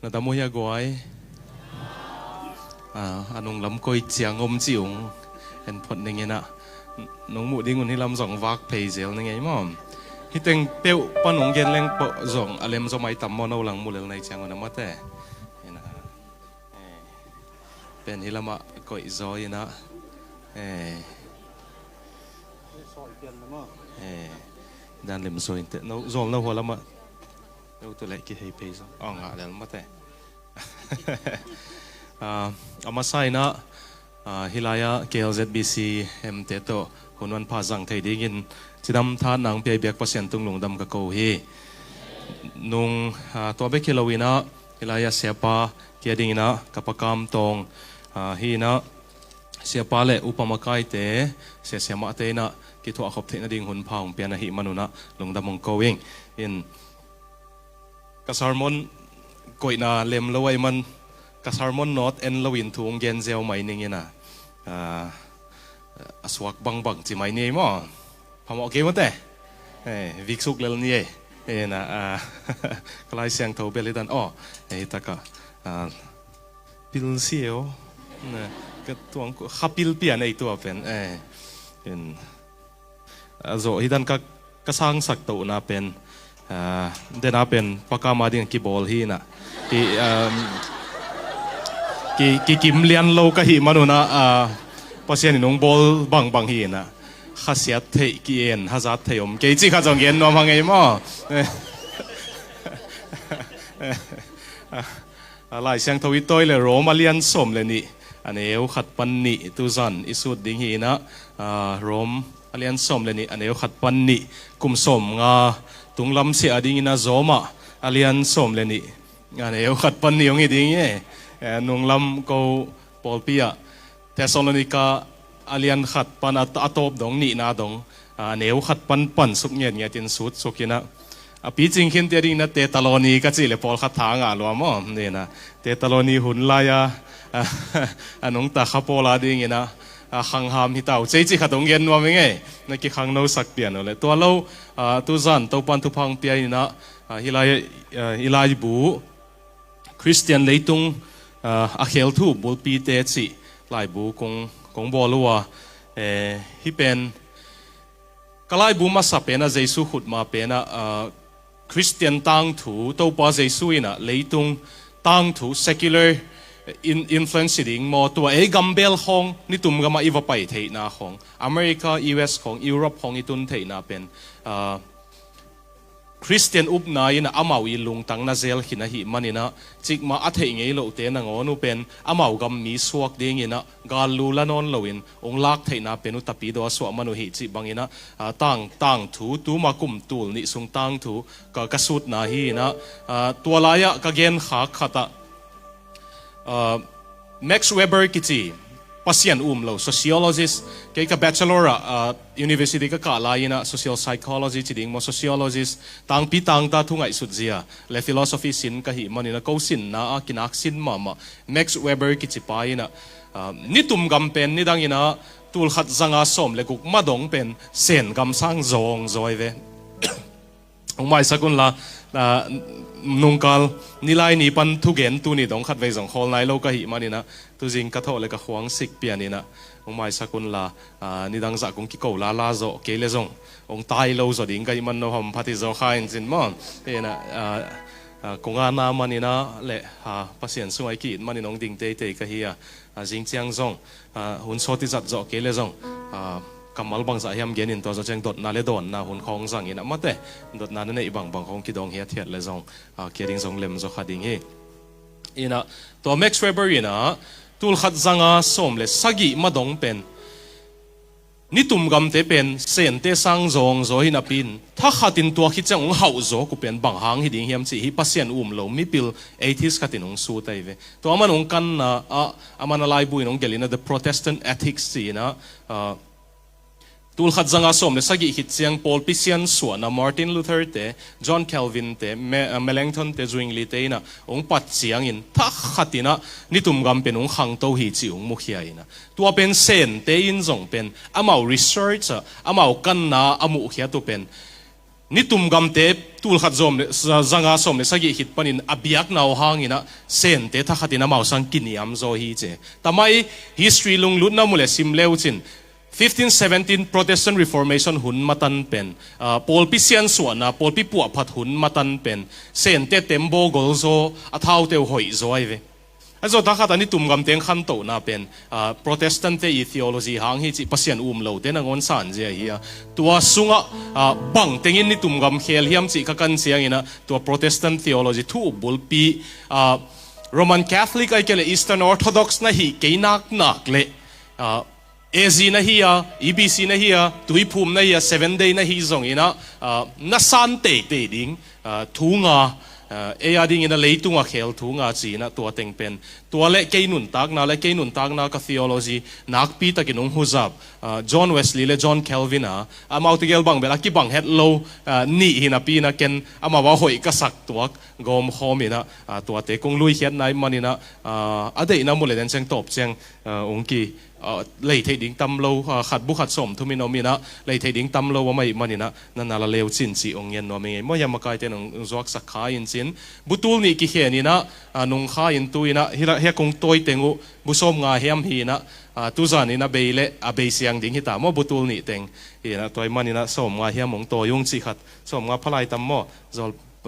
na damo ya guai anong lam koi chiang chiung en phot ning ena nong mu ding un hi lam zong vak phei zel ning ei mom hi teng peu panong gen leng po zong alem zo mai tam mo no lang mulel nai chiang on amate ena pen hi lama koi zo ina dan lem zo inte no zol no holama no to like ki hei phei zo nga lel mate amasai na hilaya KLZBC MT to hunwan pa jang thei dingin chidam tha nang pe bek pasien tung lung dam ka ko hi nung to be kilowina hilaya sepa ke dingina kapakam tong hi na sepa le upamakai te se sema te na ki tho khop the na ding hun phang pe na hi manuna lungdam mong going in kasarmon koina lem lowai man kasarmon not en lowin thung gen zel mai ning ina aswak bang bang chi mai nei mo phamo ke mate viksuk lel ni na kalai siang tho belidan taka pil sieo na ka tuang ko khapil pian ei tu pen en zo hidan ka kasang sak to na pen dena pen pakama ding ki bol hi na ki kim lian lo ka hi manuna pasien nong bol bang bang hi na khasiat thei ki en hazat theom ke chi kha jong gen no mangai mo lai sang thawi toy le romalian som le ni aneu khat pan ni tu zan isut ding hi na rom alian som le ni aneu khat pan ni kum som nga tunglam se ading ina zoma alian som le ni aneu khat pan ni ong ding ye nung lam ko polpia Thessalonica alian khat pan atop dong ni na dong neu khat pan suk ngen nge tin sut sukina api ching khin te ring na te taloni ka chi le pol kha thanga lo mo ne na te taloni hun la ya anong ta khapola ding ina khang ham hi tau chei chi khatong gen wa menge na ki khang no sak pian le to lo tu zan to pan tu phang pia ina hilai bu Christian leitung a khel thu bul pi te chi lai bu kong bolwa hi pen kalai bu ma sa pena jesu khut ma pena Christian tang thu to pa jesu ina leitung tang thu secular influence ding mo to e gambel hong ni tum ga ma iwa pai thei na hong America US hong Europe hong itun thei na pen Christian up na ina amawi lung tang na zel hina hi manina chikma athei ngei lo te na ngonu pen amaw gam mi suak ding ina galu lanon loin ong lak thei na penu tapi do so manu hi chi bangina tang thu tu ma kum tul ni sung tang thu ka kasut na hi na tualaya ka gen khata Max Weber kichi pasien lo sociologist ke ka bachelor university ka laina social psychology chiding mo sociologist tang pi tang ta thungai sudzia le philosophy sin ka hi manina ko sin na kinak sin mama Max Weber kichi paina nitum gam pen nidang ina tul khat zanga som le guk madong pen sen gam sang zong zoi ve ongmai sakun la nungkal nilai ni pan thugen tu ni dong khat ve jong khol nai lo ka hi manina tu jing ka tho le ka huang sik pianina ongmai sakun la nidang za kong ki ko la zo ke le jong ong tai lo zo ding ka i man no hom phati zo khain jin mon ena konga na manina le pasien sungai ki maninong ding te ka hi jing chiang zong hun so ti zat zo ke le jong kamal bang sa hiam genin to zo cheng dot na le don na hun khong sang ina mate dot na ne ibang bang khong ki dong hi thiat le zong ke ding zong lem zo khading hi ina to Max Weber ina tul khat zanga som le sagi madong pen nitum gam te pen sen te sang zong zo hin apin tha khatin tua khi chang hau zo ku pen bang hang hi ding hiam chi hi pasien lo mi pil 80s khatin ong su tai ve to aman ong kan na amana lai bu inong gelina the Protestant ethics chi na tul khat zanga som le sagi hit chiang Paul Pisian so na Martin Luther te John Calvin te Melanchthon te Zwingli te na ong pat chiang in tha khatina nitum gam pen ong khang to hi chi ong mukhia ina tua pen sen te in zong pen amau research amau kan na amu khia tu pen ni tum gam te tul khat zom zanga som le sagi hit panin abiak naw hangina sen te tha khatina mau sang kiniam zo hi che tamai history lung lut na mule sim leuchin 1517 Protestant Reformation hun matan pen Paul pi sian suana Paul pi pu phat hun matan pen sen te tembo gol zo athau te hoi zo ai ve azo ta khat ani tum gam teng khan to na pen Protestant te theology hang hi chi pasian lo te na ngon san je hi tua sunga bang tengin ni tum gam khel hiam chi ka kan siang ina tua Protestant theology thu bul pi Roman Catholic ai kele Eastern Orthodox na hi keinak nak le AZ na hiya, EBC na hiya, tuipum na hiya, 7 day na hi zong ina na san te ding thunga aya ding ina leitunga khel thunga chi na tua teng pen tua le keinun tak na ka theology nak pi takinung huzap John Wesley le John Calvin amau tigel bang bela ki bang het low ni hina pi na ken amawa hoi ka sak tuak gom homina tua te kong lui hiat nai manina ade na mule den cheng top cheng ongki lei thei ding tam lo khat bu khat som thumin omina lei thei ding tam lo mai manina nanala leu chin chi ongyen no me mo yama kai ten ong zok sakha in chin butul ni ki henina nong kha in tuina he kong toi tengu busom nga hiam hi na tu zan ina beile a be siang ding hita mo butul ni teng ina toy manina som nga hiam ong to yung chi khat som nga phalai tam mo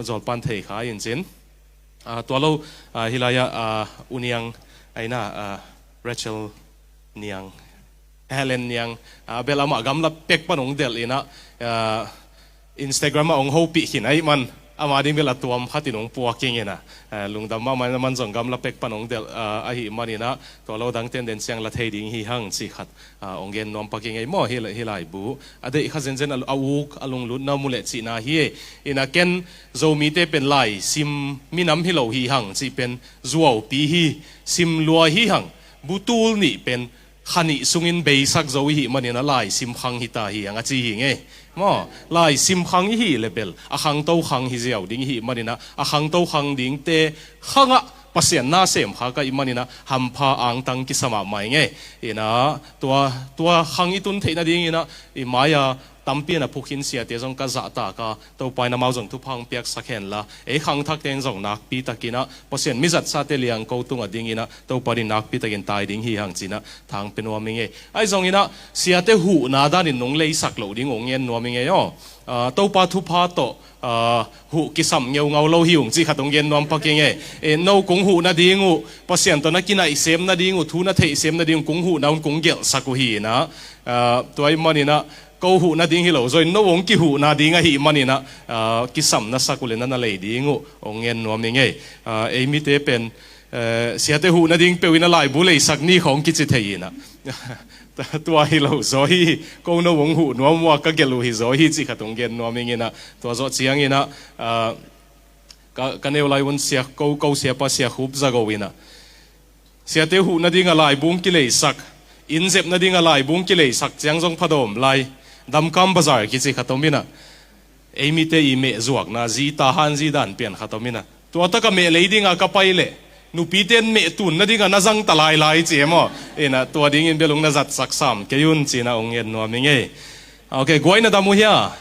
zol pan thei kha in chin to lo hilaya uniang aina Rachel niang Helen niang belama gamla pek panong del ina Instagram ong hopi hinai man ama ding bela tuam khatinong puaking ina lungdam ma man jong gamla pek panong del ahi manina to lo dang ten den siang la thei ding hi hang chi khat ongen nom paking ei mo hilai bu ade khazen zen awuk alung lut na mule chi na hi ina ken zomi te pen lai sim minam hi lo hi hang chi pen zuaw pi hi sim lua hi hang butul ni pen khani sungin beisak zo hi manina lai sim khang hita hi anga chi hi nge mo lai sim khang hi level a khang to khang hi ziaw ding hi manina a khang to khang ding te khanga pasien na sem kha ka imanina hampha ang tang ki sama mai nge ina tua khang itun theina ding ina I maya tampian a phukhin sia te jong ka za ta ka to paina mau jong thu phang piak sakhen la e khang thak ten jong nak pi takina pasien mizat sa te liang ko tunga ding ina to pari nak pi takin tai ding hi hang china thang penwa minge ai jong ina sia te hu na da ni nong lei sak lo ding ong yen no minge yo to pa thu pha to hu kisam ngeu ngau lo hiung chi khatong gen nom paking e no kung hu na dingu pasien to na kinai sem na dingu thu na thei sem na ding kung hu na kung gel saku hi na toy manina câu hụ na ding hilo rồi nó uống ki hụ na ding a hi manina ki sam na sakule na lei dingu ongen no mi nge e mi te pen sia te hụ na ding pe wina lai bu lei sak ni khong ki chi theina tua hilo rồi câu nó uống hụ no mo ka gelu hi rồi hi chi khatong gen no mi ngena tua zo chiang ina ka neu lai won sia câu sia pa sia khup za go wina sia te hụ na ding a lai bung ki lei sak in zep na ding a lai bung ki lei sak chiang jong phadom lai dam kam bazar ki chi khatomina emi te I me zuak na zi ta han zi dan pian khatomina to ta ka me leiding a ka paile nu pi ten me tun na dinga na jang talai lai che mo ena to ding in belung na zat saksam ke yun china ongen no minge okay goina damu hia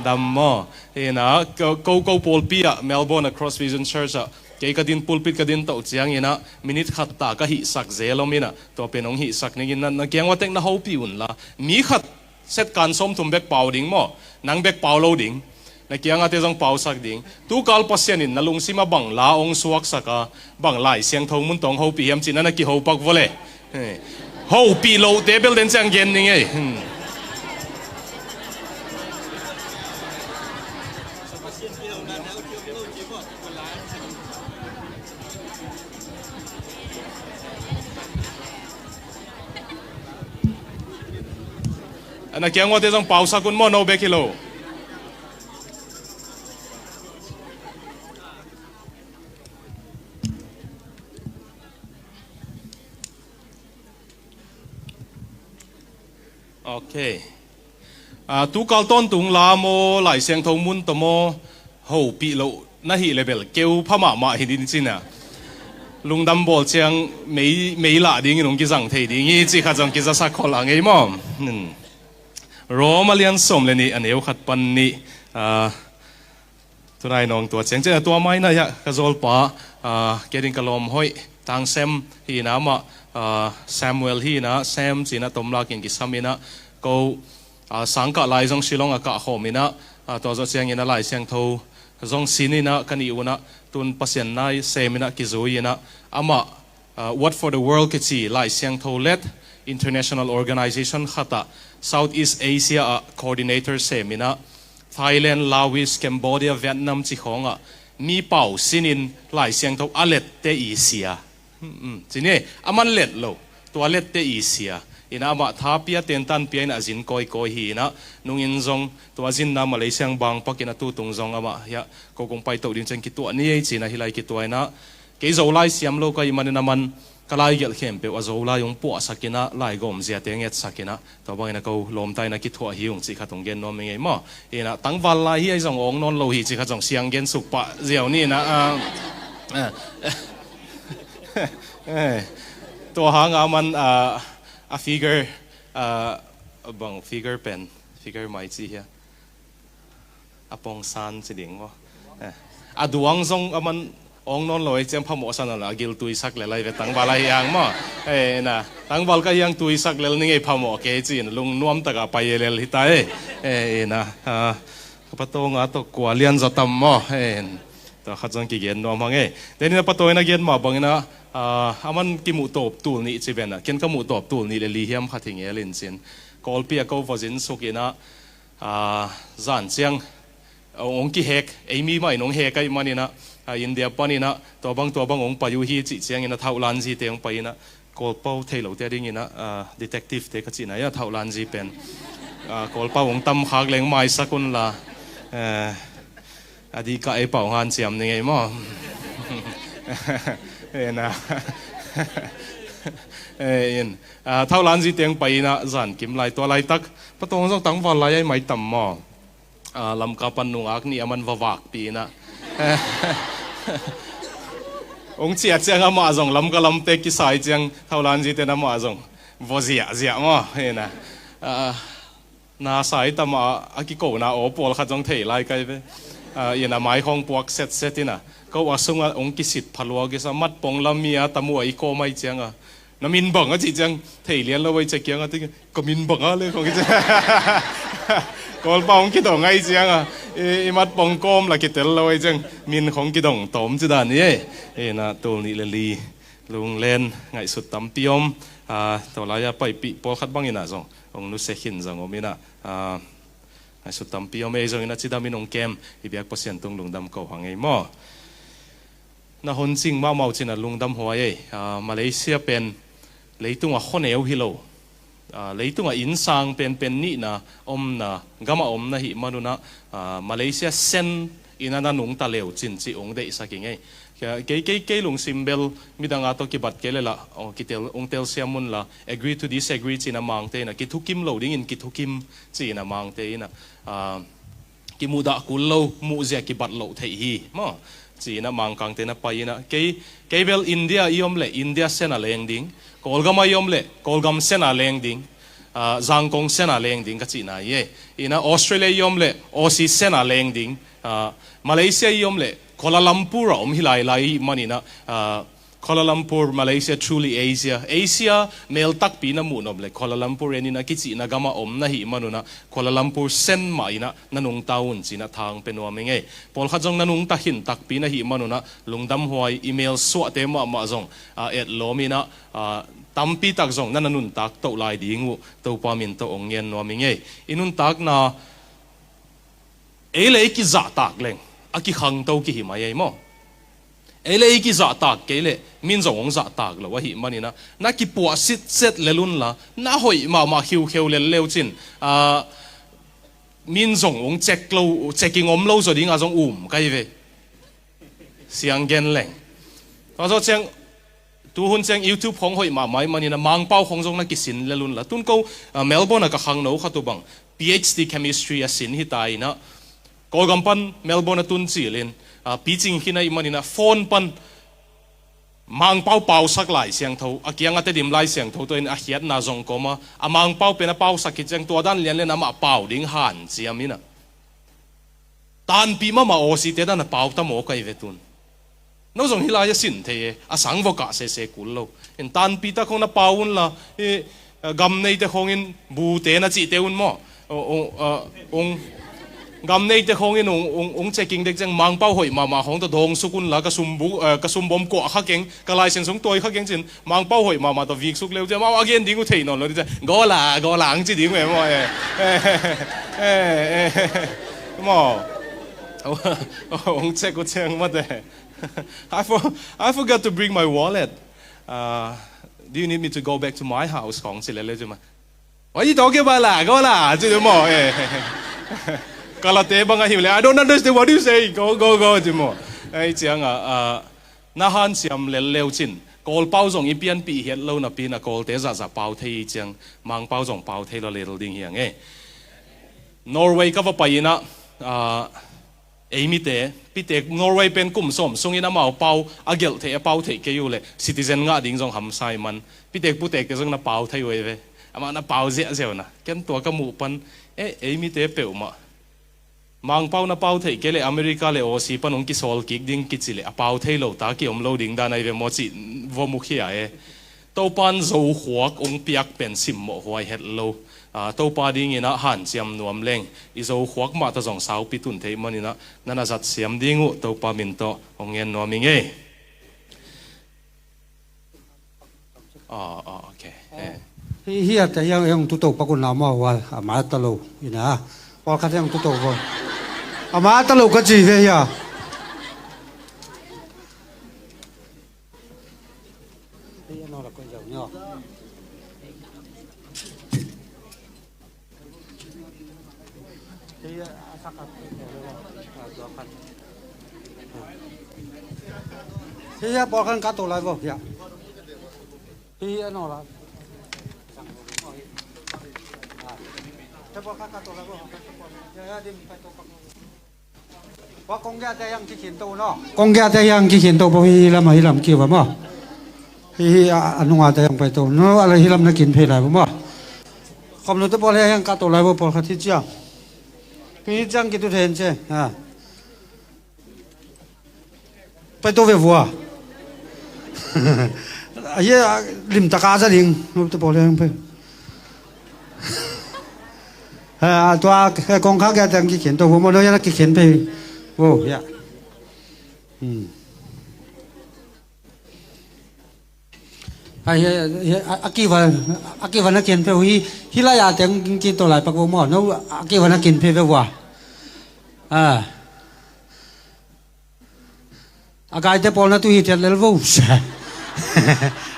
dammo ena ko polpia Melbourne Cross Vision Church ke ka din pulpit ka din to chiang ina minute khat ta ka hi sak zelomina to penong hi sak ningin na kyang watek na hopi un la mi khat set kan som tum bek pau ding mo nang bek pau lo ding na kyang ate jong pau sak ding tu kal pasien in nalung sima bang la ong suak saka bang lai siang thong mun tong hopi yam chin na ki ho pak vole hopi lo table den chang gen ning e na kyang wa te jong pau sa kun mo no be kilo okay tu kal ton tung la mo lai siang thong mun to mo ho pi lo na hi level keu phama ma hi din china lungdam bol chiang mei la ding nong ki jang thei ding I chi kha jong ki za sa kholang ei mo Romalian som le ni aneu khat pan ni ตัวนายน้องตัวเสียงเจ้าตัวไม่นะยะกระโจลปะเกดินกระลมห้อยทางแซมที่น้ำแซมเวลที่นะแซมจีนะตมลากินกิสามินะก็สังกัดลายจงชิลงอากาศหอมินะตัวเสียงยินะลายเสียงทูจงสินีนะกันอีวนะตุนปัสยันนายเซมินะกิจุยนะWhat for the world กิจีลายเสียงทูเล็ด International Organization ขัดSoutheast Asia Coordinator เซมินะ Thailand Laos Cambodia Vietnam จีของมีเป่าสินินลายเสียงทูอเล็ดเตอีเซียทีนี้มันเล็ดโลตัวเล็ดเตอีเซียอินะมาท้าเปียเตียนตันเปียนะจินคอยฮีนะนุ่งอินซงตัวจินนะมาเลเซียบางปักกินะตู้ตรงซงยะก็คงไปตัวดินจังกิตัวนี้จีนะฮิไลกิตัวนะเกี่ยวไล่เสียมโลก็มันนะมันก็ไล่เกี่ยวเข้มเปว่าโจไล่ยงปัวสักกินะไล่ก็มเสียเตียงเอ็ดสักกินะตัวบางนะก็ลมไตนะกิตัวหิวจีขัดตรงเกนนอมยังไงมั้งนะตั้งวันไล่ฮีไอซงองนอนโลหิจีขัดตรงเสียงเกนสุกปะเจียวนี่นะตัวหางมันfigure บาง figure pen figure ไม่จีเฮียปองซานสิเดียงวะดวงทรงมันองนอนลอยเจ้าพม่าสันละกิลตุยสักเลยไปตั้งบาลายางมั้งนะตั้งบาลก็ยังตุยสักเลยนี่ไงพม่าเกจินลุงนวมตะกับไปเลยที่ตายนะปะตงตัวกว่าเลียนจะทำมั้งตัวข้าจังกิเกนนวมมั้งเดี๋ยวนี้ปะตัวนักเรียนมาบางนะมันกิมุตบตูนี่จีเป็นนะเกินกิมุตบตูนี่เลยลีเฮียมขัดทิ้งเอลินซินกอลปีก็ฟังสุกินะจันเชียงองค์กิเฮกมีไม่น้องเฮกไอ้มันนี่นะอินเดียปานี่นะตัวบางองค์ไปอยู่ที่จีเชียงนี่นะเท่าลันจีเตียงไปนะกอลเป้าเทลเตียดิ้งนี่นะdetective เด็กจีน่ะเท่าลันจีเป็นกอลเป้าองค์ตั้มขากเลี้ยงไม้สักคนละอดีตก็ไอ้เป่างานเสียมนี่ไงมั้งนะเท่าล้านจีเตียงไปนะจันกิมไลตัวไลตักประตูต้องตั้งวันไลไม่ต่ำมั้งลำกาปันนุอักนี่มันวักปีนะองค์เจียเจียงมาจงลำก็ลำเตกิสายเจียงเท่าล้านจีเตียงมาจงวเจียมั้งนะนาสายต่ำอากิโกนะโอปอลขัดจงเทไลกันไปยันไม้ของพวกเซตนะก็ว่าส่งองค์กิสิทธิ์พลัวกิสมัดปงลำมีตะมัวอีโกไม่เจียงน้ำมินบังก็จีจังเที่ยเลี้ยนเราไว้จะเกี่ยงที่ก็มินบังเลยของกิจก็ปองกิดองไงเจียงมัดปงกอมละกิเตลเราไว้จังมินของกิดองตอมจีดานนี่นะตัวนี้เลยลีลุงเล่นไงสุดตำปีอมตัวลายไปปีพอคัดบังยินะจงองนุเสกินจงอมินะไงสุดตำปีอมจงนะจีดามินองเกมอีเบียกเปอร์เซ็นต์ตรงลุงดำเก่าหังไงมั้งนะคนจริงมาเมาจินะลุงดำหัวมาเลเซียเป็นเลยตัวคนเอวฮิโลเลยตัวอินซังเป็นนี่นะนะก็มานะหิมานุนะมาเลเซียเซนอินานุงตะเลวจินจีองเดสักยังไงเกลุงซิมเบลมีดังอาตัวกิบัดเกลละกิเตลองเตลเซียมุนละ agree to disagree จีนะมังเตนะกิทุกิมโลดิ้งกิทุกิมจีนะมังเตนะกิมูดะกุลโลมูเซียกิบัดโลเทียมั้งจีนะมังกังเตนะไปนะเกเบลอินเดียยอมเล่อินเดียเซนะเลงดิ้งกอลกามายอมเล่กอลกามเซนะเลงดิ้งจังกงเซนะเลงดิ้งก็จีนะเย่อินะออสเตรเลียยอมเล่ออซีเซนะเลงดิ้งมาเลเซียยอมเล่กัวลาลัมพูร์ฮิไลมันนี่นะกัวลาลัมพูร์มาเลเซีย truly Asia เมลตักปีนะมูนอมเล่กัวลาลัมพูร์นี่นะกิจีนะกามานะหิมานุนะกัวลาลัมพูร์เซนมาอินะนันงตาอุนจีนะทางเป็นว่าไม่ไงพอลขัดจงนันงตาหินตักปีนะหิมานุนะลุงดำหวยอีเมลสวดเตมาจงโลมีนะตั้มปีตักจงนันนุนตักโตลายดิ้งวุโตปามินโตองเงินว่าไม่ไงอินุนตักนะเลยกิจ่าตักเล่งอากิขังโตกิหิมายัยมั้งเลยกิจ่าตักเกลมินจงองจ่าตักละว่าหิมันนี่นะนักกิปัวสิเซตเลลุนละน่าหอยมาคิวเลวจินมินจงองเจ็กกิงอมโลจะดิ้งอาจงกันเวเสียงเกนเล่งเพราะฉะนั้นตัวหุ่นเสียง YouTube ของหอยมามันนี่นะมังเป้าของจงนักกิสินเลลุนละตุนเขาเมลเบิร์นกับขังโนขัดตัวบัง PhD chemistry สินหิตายนะก็กำปั้นเมลเบิร์นตุนจีเลนปีจริงที่ไหนมันนี่นะโฟนปั้นมังเป้าสักหลายเสียงเท่าอากิยังอัตดิมหลายเสียงเท่าตัวเองอาเขียนน่าจงก็มามังเป้าเป็นเป้าสักกิจจังตัวด้านเลี้ยนเลยนะมาเป้าดิ้งหันเสียมินะ tan pi ma o si te na pau ta mo kai vetun no zong hilaya sin the a sang vo ka se kullo in tan pi ta khong na paun la gam nei te khong in bu te na chi te un mo ong gam nei te khong in ong checking dek jang mang pau hoi ma hong to dong sukun la ka sum bom ko kha keng ka lai sen sung toi kha keng chin mang pau hoi ma to vik suk leu ja ma again ding u thei no lo ja go la ang chi ding me mo mo ong check ko chang ma de I forgot to bring my wallet. Do you need me to go back to my house? What are you talking about? I don't understand what you say. Go. Nahan siam leo chin. Call pao zong ipian pi hiet lo na pi na call te za pao thei chang mang pao zong pao thei lo little ding hiang Norway ka va paina Amy te pite Norway pen kum som sung ina mau pau agel the pau the ke yu le citizen nga ding jong ham sai man pite pute ke jong na pau thai we ve ama na pau zia zeu na ken to ka mu pan Amy te peu ma mang pau na pau the ke le America le o si panong ki sol ki ding ki chile a pau thai lo ta ki om lo ding da nai ve mo chi vo mu khia to pan zo huak ong piak pen sim mo hoi het lo to pa ding ina han siam nuam leng izo huak ma ta jong sau pitun thei manina nana zat siam dingu to pa min to ongen noming okay hi ta yang tu to pa kun na ma wa ma ta lo ina pa kha yang tu to ko ama ta lo ka chi ve ya no la ko jau nyo thì bỏ con cá tổ lại vô dạ thì nó là bỏ cá tổ lại vô bỏ con gà đây yang chỉ khiển tàu nó con gà đây yang chỉ khiển tàu bao nhiêu làm kia vậy mà thì anh ngoại đây yang phải tàu nó là làm nó kín phê lại vậy mà không nó tới bỏ lại yang cá tổ lại vô bỏ khát thịt chưa thì chẳng cái tôi thấy chứ phải tàu về vua lim ta ka za ding no to pole pe toa kong kha ga tang ki khen to mo no ya ki khen pe wo ya aki va na khen pe hi la ya tang ki to lai pa ko mo no aki va na khen pe ve wa agai te pol na tu hi te lel wo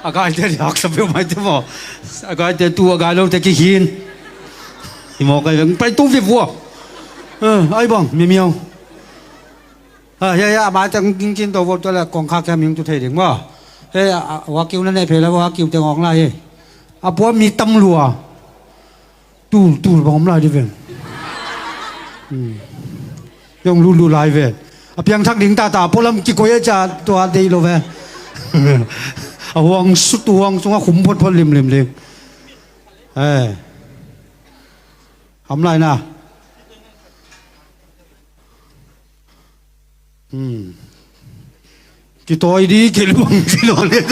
agai te yak sa pe mai te mo agai te tu agai lo te ki hin hi mo kai pai tu vi wo ai bang mi miao ya ma tang kin to wo to la kong kha ka ming tu thei ding mo wa kiu na ne phe la wa kiu te ngong lai a po mi tam lua tu bom lai di ven yong lu lai ve a piang thak ding ta polam ki ko ya cha to a dei lo ve a wang su tu wang sunga khum phot lim hầm lại nè cái tôi đi cái lồng cái lồng đấy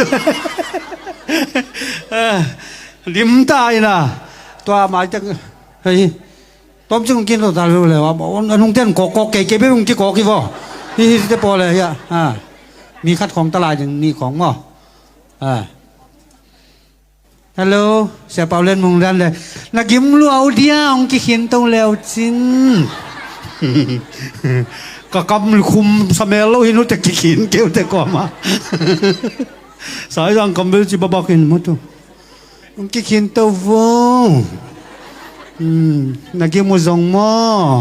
liếm tai nè toa máy chắc hay tóm chung kia nó ta luôn là ông nông dân có cái biết ông kia có cái vò thì cái bò này àมีคัดของตลาดอย่างมีของมั้งฮัลโหลเสียเปาเล่นมุงดันเลยนักยิ้มรัวเอาเดียวองค์กิเขียนตรงแล้วจินก็กำคุมสมัยเราเห็นว่าแต่กิเขียนเกี่ยวแต่ก่อนมาสายรังกำเบลจิบบักเห็นมั้งตัวองค์กิเขียนตัววงนักยิ้มมุจงมั้ง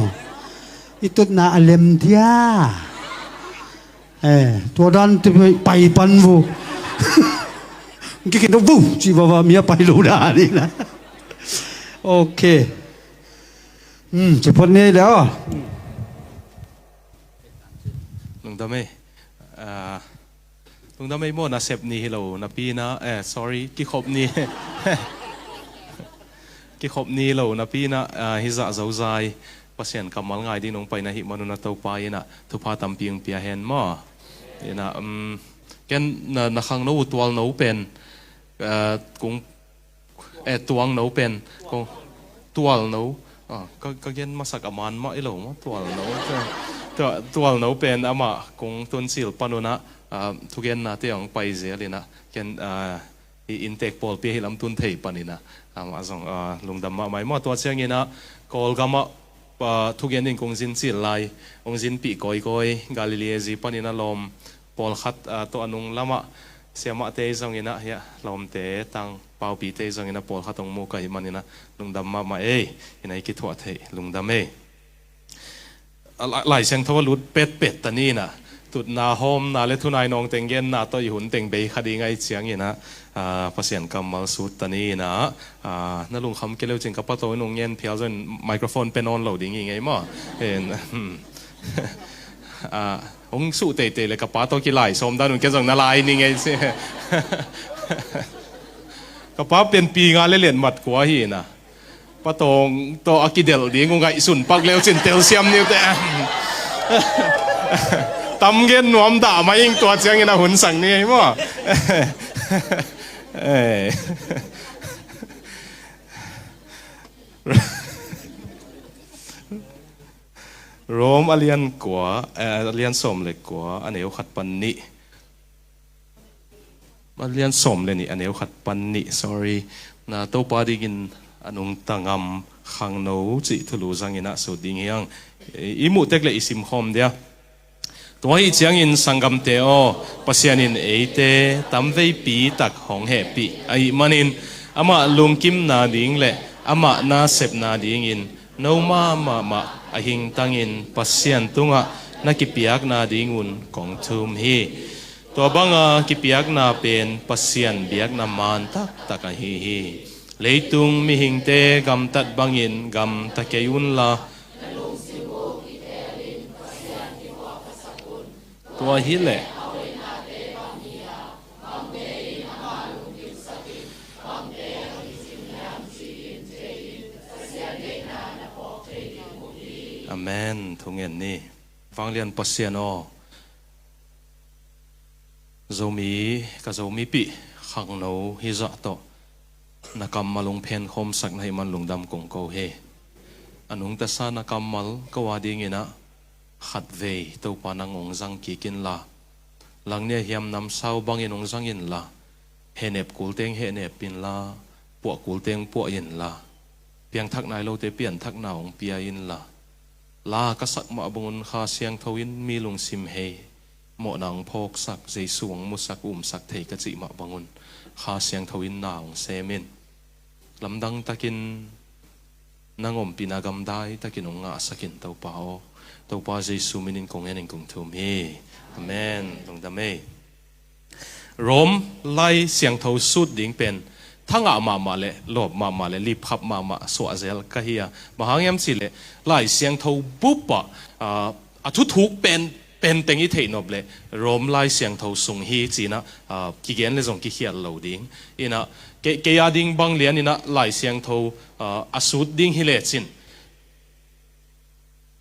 อีตุดน่าอเลมเดียตัวดันจะไปปันวูcái nó vu chỉ vào mía bay lù đà đi nè ok chỉ phần này đó lung ta mấy mua na sẹp ni hello na pi na sorry cái khop ni hello na pi na hi dạ dấu dài pasien kamal ngai di nong pai na hi manuna tau pa ina thu pa tam piang pia hen mo ina ken na khang no tual no pen kung tuang no pen kung tual no ka gen masak aman ma ilo mo tual no tual no pen ama kung tun sil panuna thu gen na te ang pai je lina ken intake pol pe hilam tun thei panina azong lungdam ma mai mo to chiang ina kol gama thu gen in kong jin chil lai ong jin pi koi koi galilea ji panina lom pol khat to anung lama siama te zong ina ya lom te tang pau pi te zong ina pol khatong mo kai manina lungdam ma ina ki thwa thei lungdam lai sang thaw lut pet tani na tut na hom na le thunai nong tengen na to yun teng be khadi ngai chiang ina pasien kamal sut tani na na lung kham ke lo ching ka pa to nong yen phial zen microphone pen on loading ngai ma en ông su tê tê le ka pa to ki lai som da nun ke jong na lai ni ngai se ka pa pen pi nga le len mat kwa hi na pa tong to akidel di ngai sun pak leo chin tel siam niu te tam gen nuam da ma ing to chiang ina hun sang ni mo Rom alian kwa alian som le kwa aneu khat pan ni alian som le ni aneu khat pan ni sorry na to pa digin anung tangam khang no chi thulu zangina so ding yang imu tek le isim khom dia to hi chiang in sangam te o pasianin eite tamvei pi tak hong he pi ai manin ama lungkim na ding le ama na sep na ding in no ma ahing tangin pasien tunga nakipiak na dingun kong thum hi to banga kipiak na pen pasien biak na man tak hi leitung mi hingte gam tat bangin gam takeyun la to hi le Amen thungen ni vanglian pasiano zomi ka zomi pi khang no hi za to nakam malung phen khom sak nai man lungdam kong ko he anung ta sa nakam mal ka wading ina khat ve to panang ong jang ki kin la lang ne hiam nam sau bang in ong jang in la henep kulteng henep pin la po kulteng po yin la piang thak nai lo te pian thak na ong pia in la la ka sak ma bungun kha siang thawin mi lung sim he mo nang phok sak jei suang mu sak sak thei ka chi ma bangun kha siang thawin naung semin lamdang takin nangom pinagam dai takin nga sakin tau pa jesu minin kong ening kong thum he amen tong dame rom lai siang thaw sut ding pen thanga ma le lob ma le lip khap ma so azel ka hiya mahangyam chile lai siang tho bupa athu thuk pen tengi thei nob le rom lai siang tho sung hi china ki gen le jong ki hial loading ina ke ya ding bang lian ina lai siang tho asut ding hi le chin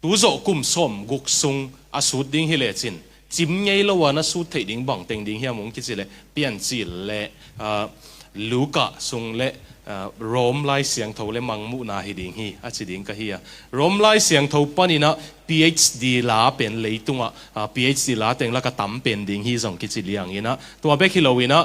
tu zo kum som guk sung asut ding hi le chin chim ngei lo wana su thei ding bang teng ding hiam mong ki chile pian chi le Luka sung le rom lai siang tho le mangmu na hi ding hi achi ding ka hi rom lai siang tho panina PhD la pen leitunga PhD la teng la ka tam pen ding hi jong ki chi liang ina to be khilowina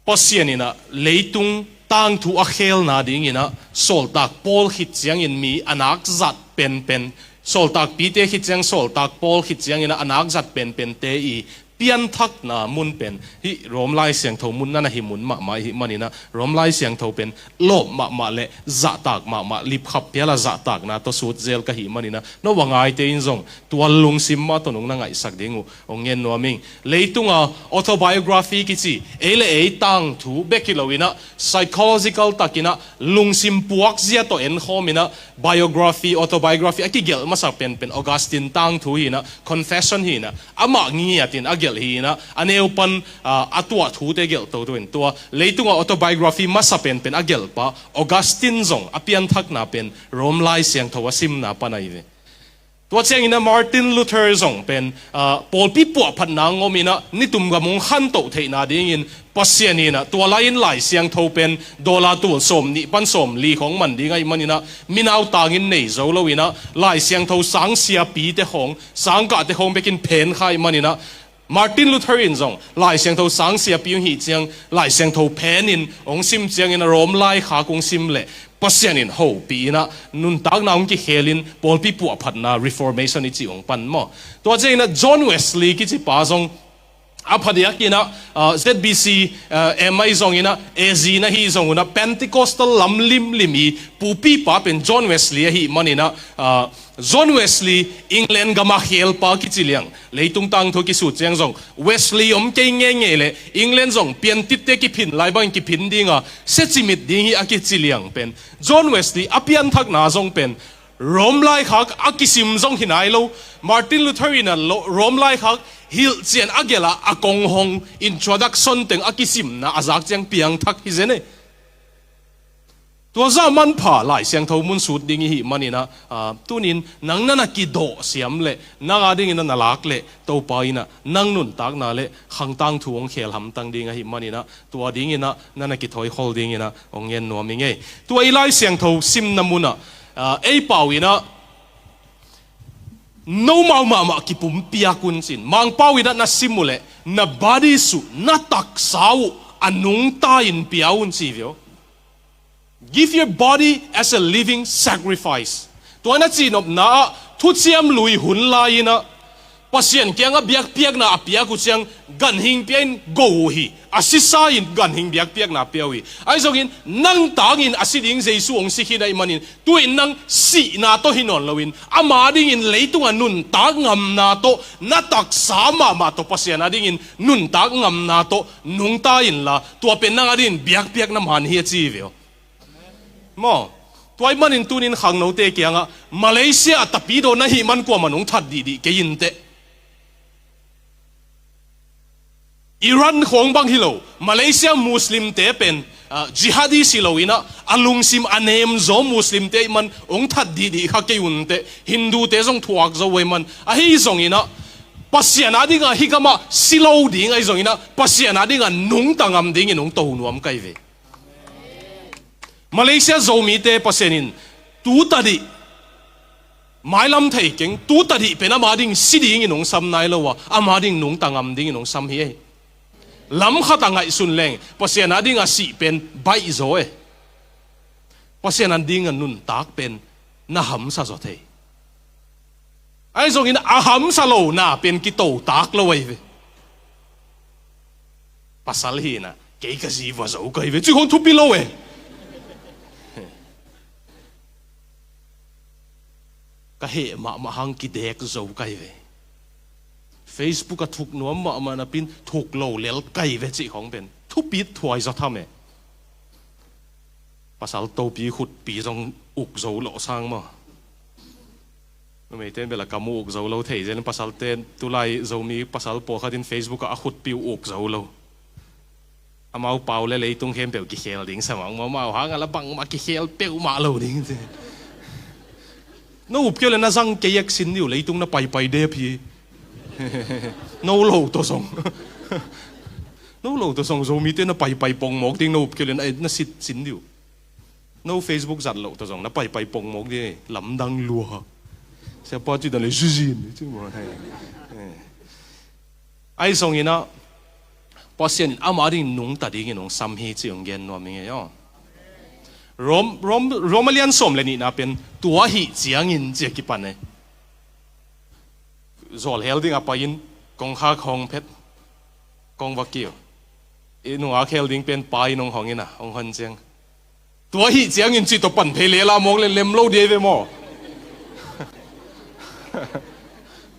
pasianina leitung tang thu a khel na ding ina sol tak pol hit chiang in mi anak zat pen sol tak pi te hit chiang sol tak pol hit chiang ina anak zat pen te i pian thak na mun pen hi rom lai siang tho mun na hi mun ma hi manina rom lai siang tho pen lo ma le za tak ma lip khap piala za tak na to sut zel ka hi manina no wangai te in zong tual lung sim ma to nong na ngai sak dingu ongen no ming leitunga autobiography ki chi ele tang thu bekilowina psychological takina lung sim puak zia to en khomina biography autobiography aki gel masak pen Augustine tang thu hi na confession hi na ama ngi atin agel hi na aneu pan atwa thu te gel to tuin to leitunga autobiography masapen pen agel pa Augustine zong apian thak na pen rom lai siang thawa sim na panai veตัวเจ้าอินะมาร์ตินลูเทอร์ส่งเป็นปอลปีปัวพันนางงมินะนี่ตุ่มกับมงขันโตเทนาดิ้งินปัสเซียนีนะตัวไลน์ไหลเสียงโทเป็นดอลลาร์ตัวสมนี่ปันสมลีของมันดีไงมันนี่นะมินาวตางินเนยโจลวินะไหลเสียงโทสังเสียปีเตของสังกัดเตของไปกินเพนใครมันนี่นะมาร์ตินลูเทอร์อินส่งไหลเสียงโทสังเสียปีหิเจียงไหลเสียงโทเพนินองซิมเจียงอินะโรมไลขากงซิมเล่ปัสยานินโฮปีนะนุนตักนาองกิเฮลินปอลปีปัวพัดนา reformation นี่จีองปันมอตัวเจ้านะจอห์นเวสลีย์กิจิปาซงอาพัดยักษ์นะ ZBC MI ซงนะ AZ นะฮีซงนะ Pentecostal ลำลิมลิมีปูปีป้าเป็นจอห์นเวสลีย์ฮีมันนี่นะจอห์นเวสลีย์อังกฤษก็มาเฮลป้ากิจิเลียงเลยตุงตังทุกิสุดเจียงซงเวสลีย์อมเก่งเงี้ยเลยอังกฤษซงเปลี่ยนติดเตกิพินไล่บ้างกิพินดิ้งอ่ะเซจิมิดดิ้งฮีอากิจิเลียงเป็นจอห์นเวสลีย์อภิยันทักนาซงเป็นโรมไล่ขักอากิซิมซงหินายโลมาร์ตินลูเทอร์นะโรมไล่ขักฮิลเจียนอาเกล่าอากงฮงอินโทรดักชั่นเต็งอากิซิมนะอาจากเจียงเปียงทักฮิเจเน่ตัวจามันผ่าไหลเสียงเท่ามุนสุดดิ้งหิมันนี่นะตัวนี้นังนั่นกิโดเสียมเละนังอาดิ้งนั่นลักเละตัวไปนะนังนุนตักนาเละขังตังถ่วงเขลหำตังดิ้งหิมันนี่นะตัวดิ้งนะนั่นกิถอยฮอลดิ้งนะองเงินนัวมิงเอตัวไอ้ไหลเสียงเท่าซิมน้ำมุนะไอ้เป่าอีนะno mau ki pum pia kun sin mang pawi na simule na body su na tak sau anung ta in piaun sivyo give your body as a living sacrifice to na chinop na thu chiam lui hun lai na pasien kyanga biak piak na apia ku chiang gan hing pian go hi asisa in gan hing biak piak na piawi ai zongin nang tangin asiding jesu ong si hinai manin tuin nang si na to hinon lawin ama ding in leitung anun ta ngam na to na tak sama ma to pasien ading in nun ta ngam na to nung ta in la to pen nang adin biak piak na man hi chi veo mo toy manin tunin khang no te kyanga Malaysia tapido na hi man ko manung that di ke yin te Iran khong bang hilo Malaysia Muslim te pen jihadi silowina alung sim anem zo Muslim te man ong that di kha ke un te Hindu te zong thuak zo we man a hi zong ina pasiana dinga hikama silo ding ai zong ina pasiana dinga nung tangam ding inung to nuam kai ve Malaysia zo mi te pasenin tu tadi mailam thei keng tu tadi pena ma ding siding inung sam nai lo wa ama ding nung tangam ding inung sam hi lam khata ngai sun leng pasian ading a si pen bai zo e pasian anding nun tak pen na ham sa zo thei ai zong in a ham sa lo na pen ki to tak lo wei ve pasal hi na ke ka si wa zo kai ve chu hon thu pi lo e ka he ma hang ki dek zo kai ve Facebook ถูกนัวมามันเป็นถูกโลเลลไก่เวจิของเป็นทุบปีถอยจะทำเองภาษาโตปีขุดปีจงอุกโจโลสร้างมาไม่เต้นเวลากำมุกโจโลเทย์เจนภาษาเต้นตุไลโจมีภาษาโปขัดิน Facebook ก็ขุดปีอุกโจโลอามาเป่าเลยตรงเข้มเปียวกี่เขลดิ้งสมองมาหางอะไรบังมากี่เขลเปียวมาโลดิ้งเจนู่นเกี่ยวเลยนะสังเกยกสินอยู่เลยตรงนั้นไปเดียพีno lo to song no lo to song zo mi te na pai pong mok ding no kelen ai na sit sin diu no Facebook zat lo to song na pai pong mok di lam dang lua se pa chi da le jin chi mo hai ai song ina pasien amari nung ta ding nong sam hi chi ong gen no mi yo romalian som le ni na pen tua hi chiang in che ki pan ne zol helding apain kong kha khong phet kong wakio inu a helding pen pai nong hongina ong han cheng tua hi chiang in chi to pan phele la mok le lem lo de ve mo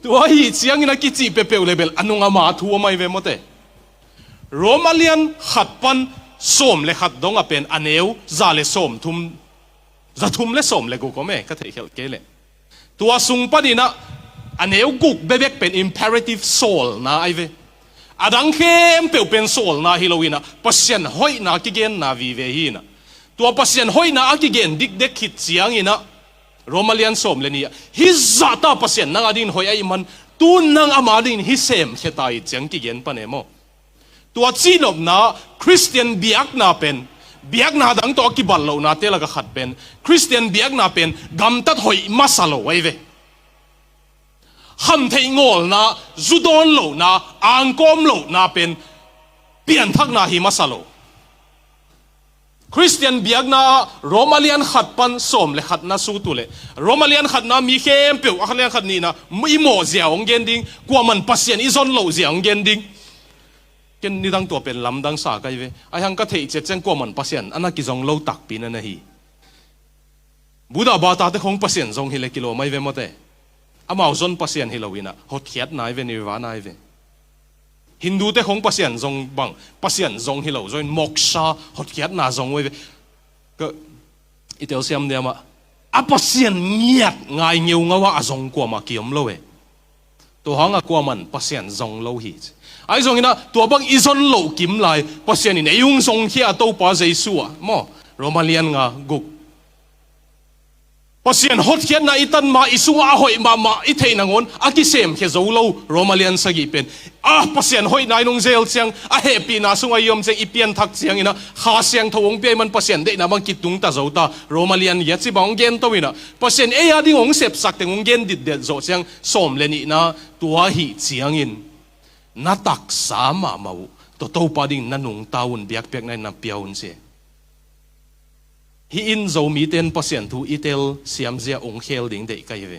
tua hi chiang in a ki chi pe pe level anunga ma thu mai ve mote romalian khat pan som le khat dong a pen aneu za le som thum จะทุ่มเล่สมเลยกูก็ไม่ก็เถียงเกลตัวสุงปนีนะอันเอวกุกเบเบกเป็น imperative soul นะไอเวอดังเข้มเปลวเป็น soul นะฮิโลวีนะปัสยันห้อยนะกิเกนนะวิเวฮีนะตัวปัสยันห้อยนะกิเกนดิกเด็กขิดเสียงอีนะโรมาเลียนสมเลยนี่ฮิซาตาปัสยันนังอดินห้อยไอมันตูนังอามาดินฮิเซมเขตายเจียงกิเกนปะเนโมตัวจีนบนะคริสเตียนเบียกนาเป็นเบียกนาดังตัวกิบัลโลนาเตลกขัดเป็นคริสเตียนเบียกนาเป็นกำตัดหอยมาสโลไว้เวฮัมเทงอลนาจุดอนโลนาอังกอมโลนาเป็นเปลี่ยนทักนาหิมาสโลคริสเตียนเบียกนาโรมาเลียนขัดปันสมเลขัดนาสูตุเลโรมาเลียนขัดนามีเข้มเปียวอัคเลียนขัดนี่นะไม่หมอเสียองเกนดิงกว่ามันปัสเซียนอิซอนโลเสียองเกนดิงเกนนี่ดังตัวเป็นลำดังสาไกเวไอฮังก็เทเจเจงกว่ามันปัสเซียนอันนั้นกิจงโลตักปีนั่นนะฮีบูดาบาตาเตคงปัสเซียนจงฮิเลกิโลไม่เวมเตอามาจนปัสเซียนฮิโลวินะฮอดเขียดนายเวนิวานายเวฮินดูเตคงปัสเซียนจงบังปัสเซียนจงฮิโลจนมกชาฮอดเขียดนาจงเวก็อิตาเลียมเดียมาอาปัสเซียนเงียบง่ายเงียวงว่าจงกว่ามาเกี่ยมโลเวตัวห้องกว่ามันปัสเซียนจงโลฮิตไอ้ทรงนี้นะตัวบังอิซอนโลกิมไลปัสยานินไอยุงทรงเขียตัวป้าเจสัวมอโรมาเลียนงากุกปัสยานฮอดเขียนนะอิตันมาอิสุงอาหอยมาอิเทนังอนอากิเซมเขียโซโลโรมาเลียนสกิเป็นปัสยานหอยนายนงเซลเซียงเฮปีนาสุงายอมเซอีเปียนทักเซียงอินะข้าเซียงทวงเปียมันปัสยานเดนะบังกิตุงตาโจตาโรมาเลียนยัดสิบังเกนตัวอินะปัสยานดิ้งองเสพสักแต่งเกนดิดเด็ดโจเซียงสมเลนินะตัวหิเซียงอินนัตักสามาเมาตัวโตปาดิ่งนันุงตาวุนเบียกเปียกในนับเปียวุนเสียฮีอินโจมีเต็นปัสยันทูอิเตลเสียมเสียองเคลดิ่งเด็กไกเว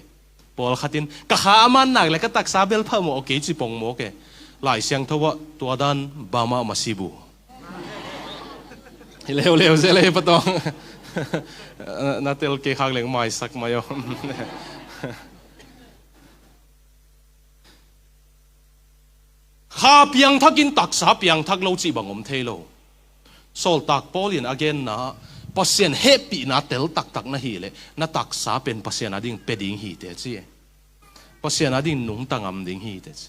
ปอลขัดินกะขามันหนักเลยก็ตักสาเบลพะโมโอเคจิปงโมเกหลายเสียงทว่าตัวดันบามามาซิบูเร็วเร็วเสียเลยปะตองนาเตลเกขักเหลงไม่สักไม่ยอมข้าเพียงทักินตักสาเพียงทักโลจีบังอมเทโลโซลตักปอลินอเกนนะปัสเซียนเฮปีนาเตลตักนะฮีเลนาตักสาเป็นปัสเซียนอดิ่งเป็ดิ่งฮีเตจีปัสเซียนอดิ่งนุ่งตังอัมดิ่งฮีเตจี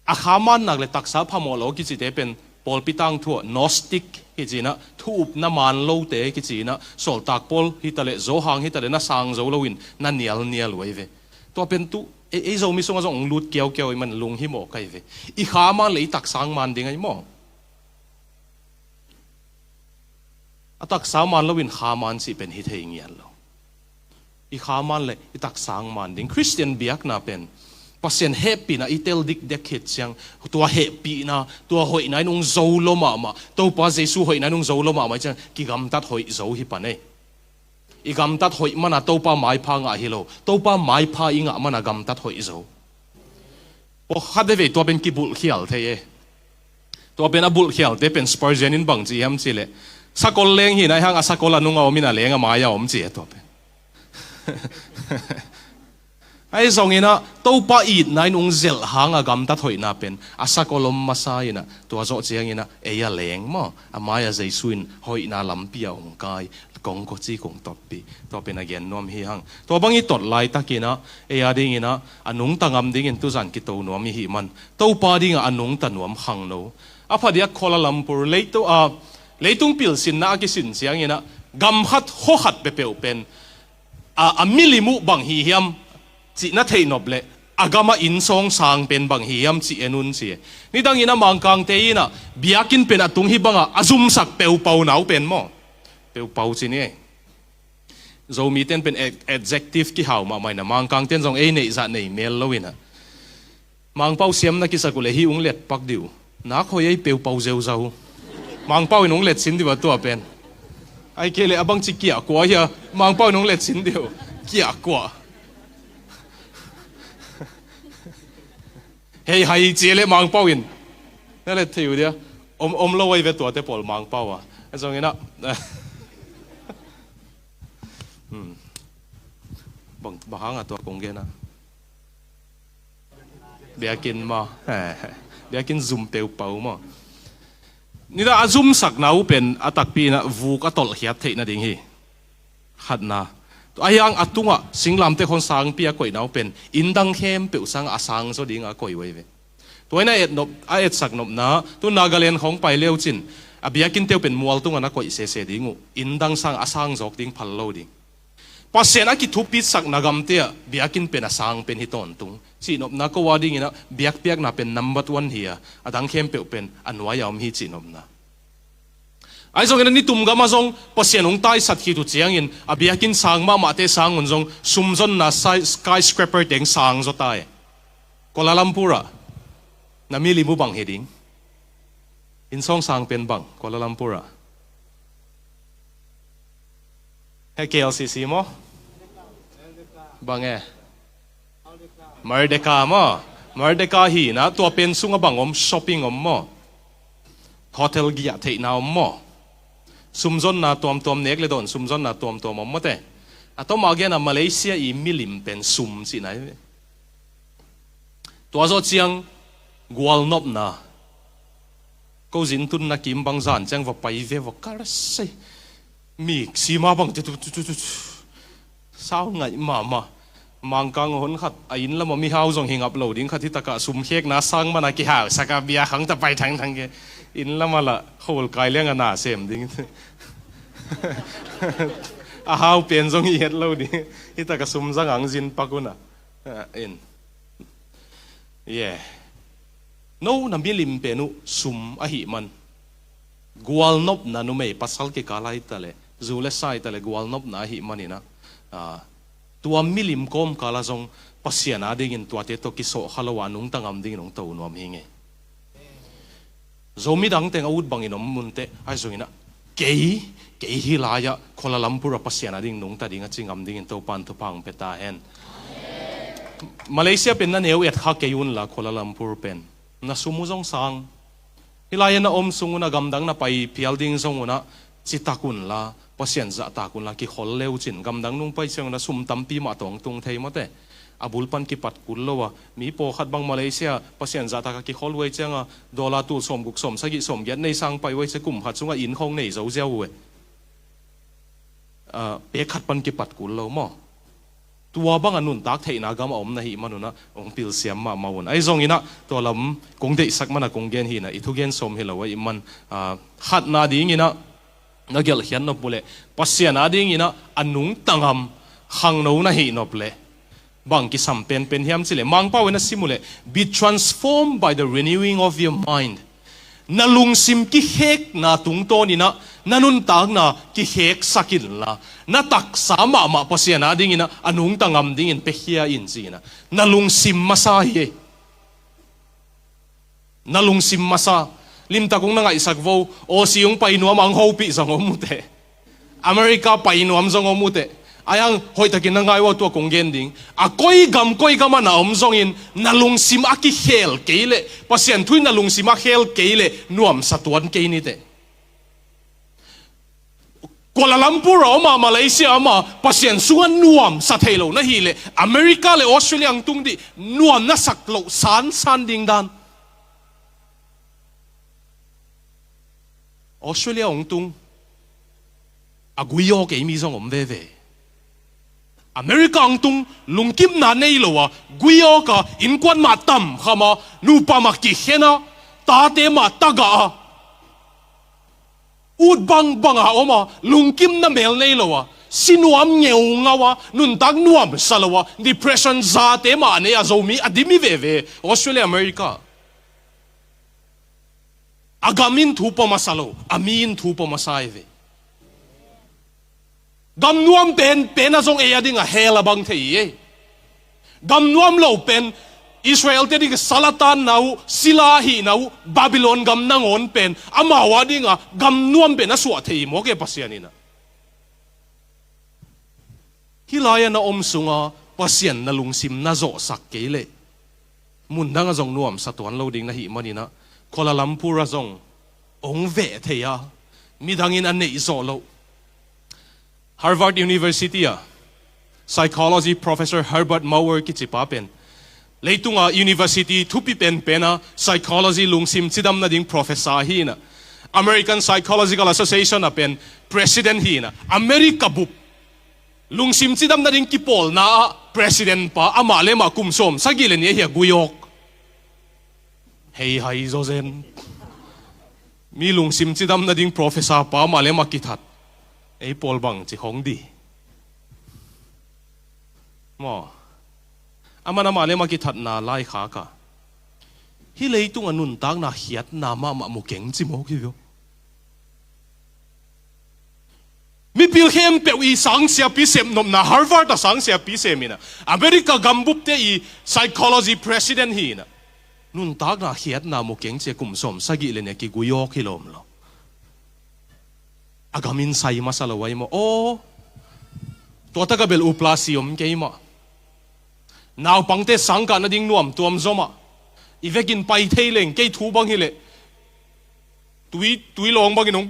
อาขามันนักเลยตักสาพามอโลกิจิเตเป็นปอลปิตังทั่วนอสติกกิจินะทูบน้ำมันโลเตกิจินะโซลตักปอลฮิตาเลโจฮังฮิตาเลน่าสังโจโลวินนั่นเนียลไว้เวตัวเป็นตุไอ้โจมีส่งส่งลุดเกี่ยวมันลุงหิมอไกเวอีขามันเลยตักสังมันดิ่งไงมอตักสามันแล้ววินขามันสิเป็นฮิตเฮียนแล้วอีขามันเลยอีตักสังมันดิ่งคริสเตียนเบียกน่าเป็นปัสเซียนเฮปีนะอีเตลดิกเด็กเห็ดเสียงตัวเฮปีนะตัวหอยนายนุ่งโจโลมาตัวป้าเจสูหอยนายนุ่งโจโลมาไม่ใช่กิกำตัดหอยโจฮิปันเออีกำตัดหอยมันอะตัวป้าไม้พางะฮิโลตัวป้าไม้พาอิงะมันอะกำตัดหอยโจพอขัดเดวิตัวเป็นกิบุลเขียลเทเยตัวเป็นอบุลเขียลเทเป็นสปอร์เจนินบังจีฮัมสิเลสักคนเลี้ยงหินไอ้ห้างสักคนละนุ่งเอามินาเลี้ยงอะมายาอมจีตัวเป็นไอ้สองนะตัวป้าอีดนายนุ่งเจลหางกำตัดหอยน่าเป็นสักคนลมมาใส่นะตัวโจเจียงนะเอียเลี้ยงมั้งมายาใจสุนหอยน่าลำเปียองกายกงก็จีกงตบปีตัวเป็นอะไรนวมเฮียงตัวบางทีตดไล่ตะกี้นะดิ่งนะนุ่งตังอัมดิ่งตัวจันกิตัวนวมหิมันตัวป้าดิ่งนุ่งตันนวมหังโนพอดีโคลาลัมปูร์เลยตุงปิลสินนะกิสินเสียงนะกำหัดโหหัดเปเปอเป็นมิลิมุบังฮิยมจีนัทเทนอบเลกามาอินซองสังเป็นบังฮิยมจีเอนุนเสียนี่ดังนี้นะมังกังเตยนะเบียกินเป็นตุงฮิบังซุมสักเปวเปาหนาวเป็นมั้งเปวเปาสิเนี่ยโจมีเต้นเป็น adjective กี่หาวมาไม่นะมังกังเต้นจงเนี่ยจะเนี่ยเมลลวินะมังเปาเสียมนะกิสกุเลหิอุงเล็ดปักดิวนักหอยเปวเปาเจ้ามังเป้าหนุ่งเล็ดสินดีว่าตัวเป็นไอ้เกลี่ยบังจิเกียกว่าเฮียมังเป้าหนุ่งเล็ดสินเดียวเกียกว่าเฮ้ยให้เจเล่มังเป้าอินนั่นแหละที่อยู่เดียวอมเล่าไว้เป็นตัวแต่ปอลมังเป้าอ่ะไอ้ตรงนี้นะบางตัวกงเกนะเบียกินมาเบียกินซุ่มเปลวเปามา นี่นะอาซุมสักนาเป็นอัตักปีนะวูกอัตลเฮียเทนะดิ่งฮีขัดนะตัวยังอัตุงะสิงลำเตคนสังปีอะก่อยนาเป็นอินดังเข้มเปิวสังอาสังโซดิ่งอะก่อยไว้เวตัวนี้เอ็ดนบเอ็ดสักนบนะตัวนากาเลนของไปเลี้ยวจินอาเบียกินเตียวเป็นมัวตุงะนะก่อยเสดิ่งอินดังสังอาสังจอกดิ่งพัลโลดิ่งปัสเซนักกิทุปิดสักนากำเตียเบียกินเป็นอาสังเป็นฮิตอนตุงจีนบนักก็ว่าดิ่งนะเบียกเปียกนะเป็นนัมเบอร์วันเฮียอดังเข้มเปิวเป็นอันวายามฮีจีนบนะไอ้ทรงนี้ตุ่มก็มาทรงปัสเซียนองตายสัตว์ที่ตุเจียงอินอาเบียกินสังมาเตสังมันทรงซุมจนน่ะสกายสครปเปอร์เด้งสังจตายกัวลาลัมพูระน่ะมีลิมูบังเฮดิงอินซองสังเป็นบังกัวลาลัมพูระเฮเกลซีซีมั้งบังเอมาร์เดกามั้งมาร์เดกาฮีนะตัวเป็นสุงบังช้อปปิ้งมั้งโฮเทลกิยาเทนาวมั้งซุมจนน่ะตัวเน็กเลยโดนซุมจนน่ะตัวมั่งแต่อะต้องมาเกณฑ์มาเลเซียอีมิลิมเป็นซุมสิไหนตัวโซเชียงกวลนบนะก็จินตุนนักกิมบางจานจังว่าไปเววการ์เซมีสีมาบังจุสาวไงมามังกังหนขัดอินแล้วมันมีเฮาส่งหิงอัพโหลดิ้งขัดที่ตะกะซุมเค้กนะสังมันอะไรหาวสักเบียขังจะไปทางเกอินแล้วมาละโหลกายเลี้ยงกันหนาเสมดิ้งอาหาวเปลี่ยนส่งเฮ็ดโหลดิ้งที่ตะกะซุมสังหังจินปักุนะอินโน่นำบิลิมเปนุซุมอหิมันกวลนบนันุเมย์ปัสสัลเกกาลายตะเลจูเลสไซตะเลกวลนบนาอหิมันนี่นะตัวมิลิมคอมกาลาจงปัสยานาดิ่งตัวเตโตกิโซฮัลวานุงตังอัมดิ่งนุงเตวนวมหิงเงโจมิดังเตงอาวุธบังอินอมมุนเตไอโจอินะเกย์ฮิลายะคนละลัมปุระปัสยานาดิ่งนุงตาดิ่งจิงอัมดิ่งเตวปันตุพังเปตาเฮนมาเลเซียเป็นนั่นเอวเอ็ดฮักเกยุนละคนละลัมปุระเป็นน่ะสมุจงสังฮิลายะนะอมสุงนะกำดังนะไปพิอัลดิ่งทรงนะจิตากุนละปัสยันจะตากุนละกิขอลเลวจินกำดังนุ่งไปเชียงนะสุ่มตั้มปีมาตองตรงเทยมาเตอาบุลปันกิปัดกุลละวะมีโปขัดบังมาเลเซียปัสยันจะตากกิขอลไว้เจ้งอ่ะดอลลาร์ตูสมกุกสมสกิสมยัดในสังไปไว้เชกุมหัดสุงอ่ะอินของในเจ้าเจ้าเว้เปขัดปันกิปัดกุลละมั้งตัวบังอนุนตักเทนากรรมอมนะฮิมันนุนะองพิลเซียมมาวนไอ้ทรงนี้นะตัวลำกงเดสักมันนะกงเกนฮีนะอิทุเกนสมฮิลาวะอิมันขัดนาดีงี้นะนักเกลเขียนนบเลยปัสยานาดีงี้นะอนุงตังมขังนูนะฮินบเลยบางกิสัมเป็นเฮียมสิเลมังป้าเวนัสซิมุเล be transformed by the renewing of your mind นาลุงซิมกิเฮกนาตุงโตนี่นะนานุนตังนะกิเฮกสักินละนาตักสามมาปัสยานาดีงี้นะอนุงตังมดีงี้เปฮียอินจีนะนาลุงซิมมาซาเฮนาลุงซิมมาซาลิมตะกงนังไอสักโวโอซิยงไปนัวมังโฮปิสังอมุเตอเมริกาไปนัวมสังอมุเตอายังหอยตะกินนังไงว่าตัวกงเกนดิงอะก้อยกำมันอมซงอินนาลุงซิมอากิเฮลเกยเลปัสยันทุยนาลุงซิมอาเฮลเกยเลนัวมสัตวันเกยนี่เตกัวลาลัมปุระมาเลเซียมาปัสยันส่วนนัวมสัตเฮโลนะฮีเลอเมริกาเลออสเตรเลียงตุงดินัวมนัสักโลสันดิงดันออสเตรเลียองตุงอากุยโอเกมีซงอมเวเวอเมริกาองตุงลุงกิมนาเนยโลวะกุยโอกะอินกวนมาตัมขมานูปามากิเฮนะตาเตมาตากะอูดบังอาอมาลุงกิมนาเมลเนยโลวะสินวมเงียวงาวะนุนตักนวมสลวะ depression ซาเตมาเนียโซมีอดิมิเวเวออสเตรเลียอเมริกาagamin thupa masalo amin thupa masaive gam nuam pen azong e ading a hela bang thei gam nuam lo pen Israel te ding salatan nau silahi nau Babylon gam nangon pen amawa ding a gam nuam pen aswa thei mo ke pasianina hilaya na omsunga pasian na lungsim na zo sak kele mundang azong nuam satuan lo ding na hi manina Kuala Lumpur azong ong ve theya midangin an nei zolo Harvard University psychology professor Herbert Maurer kichipapen leitunga university thupi pen pena psychology lungsim chidam na ding professor hi na American Psychological Association na pen president hi na America bup lungsim chidam na ding kipol na president pa amale ma kumsom sagilen ye hi guyok hey hai zozen mi lungsim chidam na ding professor pa amale ma kithat ei pol bang chi khong di mo amana male ma kithat na lai kha ka hi leitung anun tang na hiat na ma mu keng chi mo ki yo mi pil hem pe wi sang sia pi sem nom na Harvard ta sang sia pi sem ina America gambup te I psychology president hi na nun tak na hiat na mu keng che kum som sagi le ne ki guyok hilom lo agamin sai masala wai mo o to ta ka bel uplasium ke ma naw pangte sangka na ding nuam tuam zoma ivekin pai theileng ke thu bang hi le tui long bang inong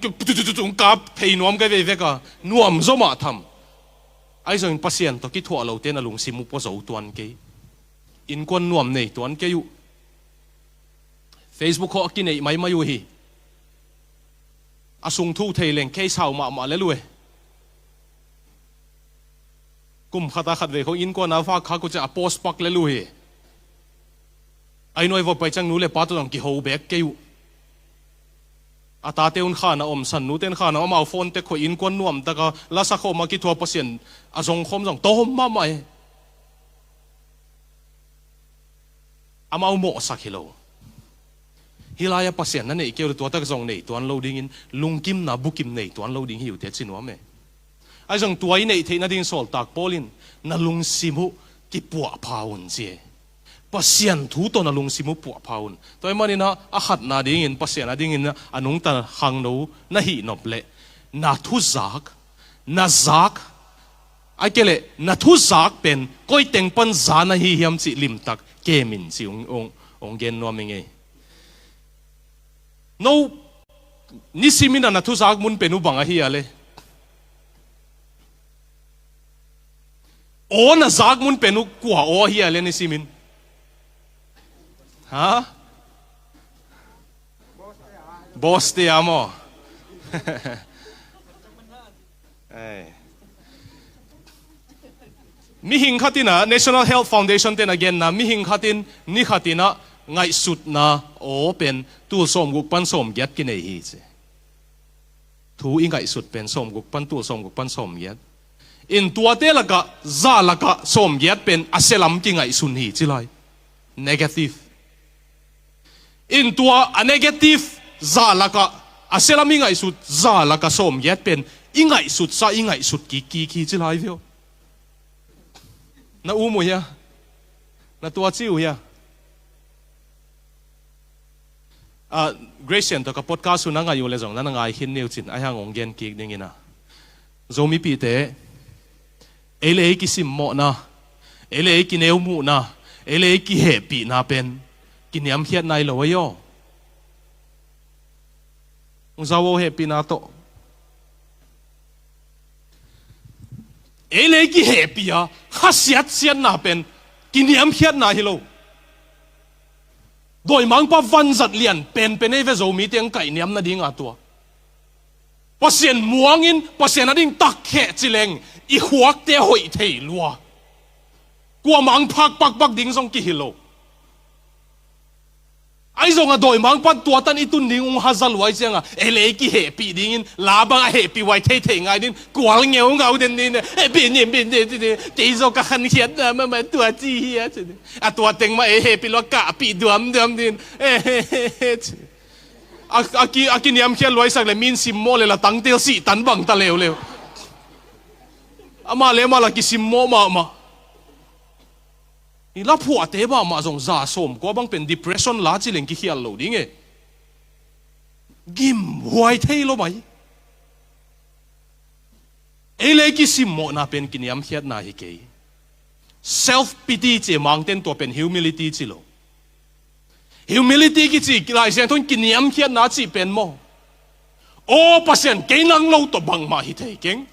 chung kap thei nuam ka ve ka nuam zoma tham ai zong pasien to ki thua lo ten alung simu po zo tuan ke in kon nuam nei tuan ke yu Facebook ho ki nei mai mayu hi asung thu theileng ke sau ma le lue kum khata khat ve ko in ko na fa kha ko cha post pak le lue ai noi vo pai chang nu le pa to dong ki ho bek ke yu ata te un khana om san nu ten khana om au phone te kho in kon nuam ta ka la sa kho ma ki thua pasien azong khom jong to ma mai amau mo sakhilo hilaya pasien na nei ke ru to ta jong nei tuan loading in lungkim na bukim nei tuan loading hiu te chinwa me ai jong tuai nei the na ding sol tak polin na lung simu ki puwa phaun che pasien thu to na lung simu puwa phaun toy mani na a khat na ding in pasien a ding in anung ta hang no na hi nop le na thu zak na zak ai kele na thu zak pen koi teng pan za na hi hiam chi lim tak ke min chi ong gen no minge no ni simina na thu zak mun penu banga hi ale o na zak mun penu kwa o hi ale ni simin ha boss te amo mi hing khatina National Health Foundation ten again na mi hing khatin ni khatina ngai sut na open tu som guk pan som get ki nei hi che thu i ngai sut pen som guk pan tu som guk pan som get in tua te laka za laka som get pen aselam ki ngai sun hi chilai negative in tua a negative za laka aselam i ngai sut za laka som get pen i ngai sut sa i ngai sut ki chilai vio na umu ya na tua chiu ya Grace to ka podcast na nga yu le jong na nga hin new chin ai hang ong gen ki ding ina zomi pi te ele ki sim mo na ele ki neu mu na ele ki he pi na pen ki niam hiat nai lo yo ung zawo he pi na to ele ki he pi ya khasiat sian na pen ki niam hiat na hi lo doi mang pa van zat lian pen ei ve zo mi tiang kai niam na ding atua pasien muangin pasien ading tak khe chileng i huak te hoi thei lua kwa mang pak ding song ki hilo ai zong a doi mang pan tua tan itun ding ung hazal wai changa ele ki he pi ding in la ba he pi wai thei ngai din kwal ngeu ngau den din e bin te zo ka khan hiat na ma tua chi hi a tua teng ma e he pi lo ka pi duam din aki niam khel loi sak le min sim mo le la tang tel si tan bang ta lew ama le ma la ki sim mo ma i la phua te ba ma zong za som ko bang pen depression la chi leng ki hial lo ding e gim huai thei lo mai ele ki sim mo na pen ki niam hiat na hi ke self pity che mang ten to pen humility chi lo humility ki chi lai sen thon ki niam hiat na chi pen mo o pasien ke nang lo to bang ma hi thei keng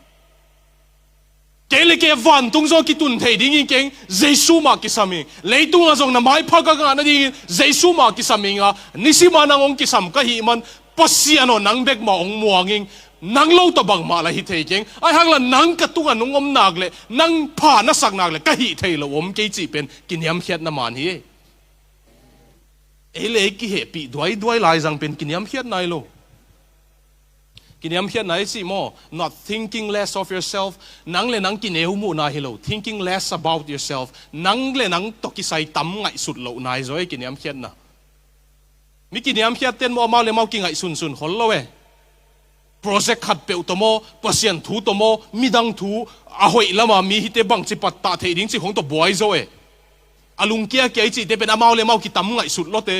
kele ke van tung zo ki tun thei ding keng jesu ma ki sami leitung a zong na mai pha ka na ding jesu ma ki sami nga nisima na ngong ki sam ka hi man pasiano nang bek ma ong muanging nang lo to bang ma la hi thei keng ai hang la nang ka tunga nung om nak le nang pha na sak nak le ka hi thei lo om ke chi pen kiniam hiat na man hi ele ki he pi duai lai jang pen kiniam hiat nai lo kiniam hiat nai si mo not thinking less of yourself nang le nang kineu mu na hi lo thinking less about yourself nang le nang to ki sai tam ngai sut lo nai zoi kiniam hiat na mi kiniam hiat ten mo ma le mau ki ngai sun sun hol lo we project khat pe utomo pasien thu tomo midang thu a hoi lama mi hite bang chi pat ta thei ding chi khong to boy zo e alung kia ke chi te pen amau le mau ki tam ngai sut lo te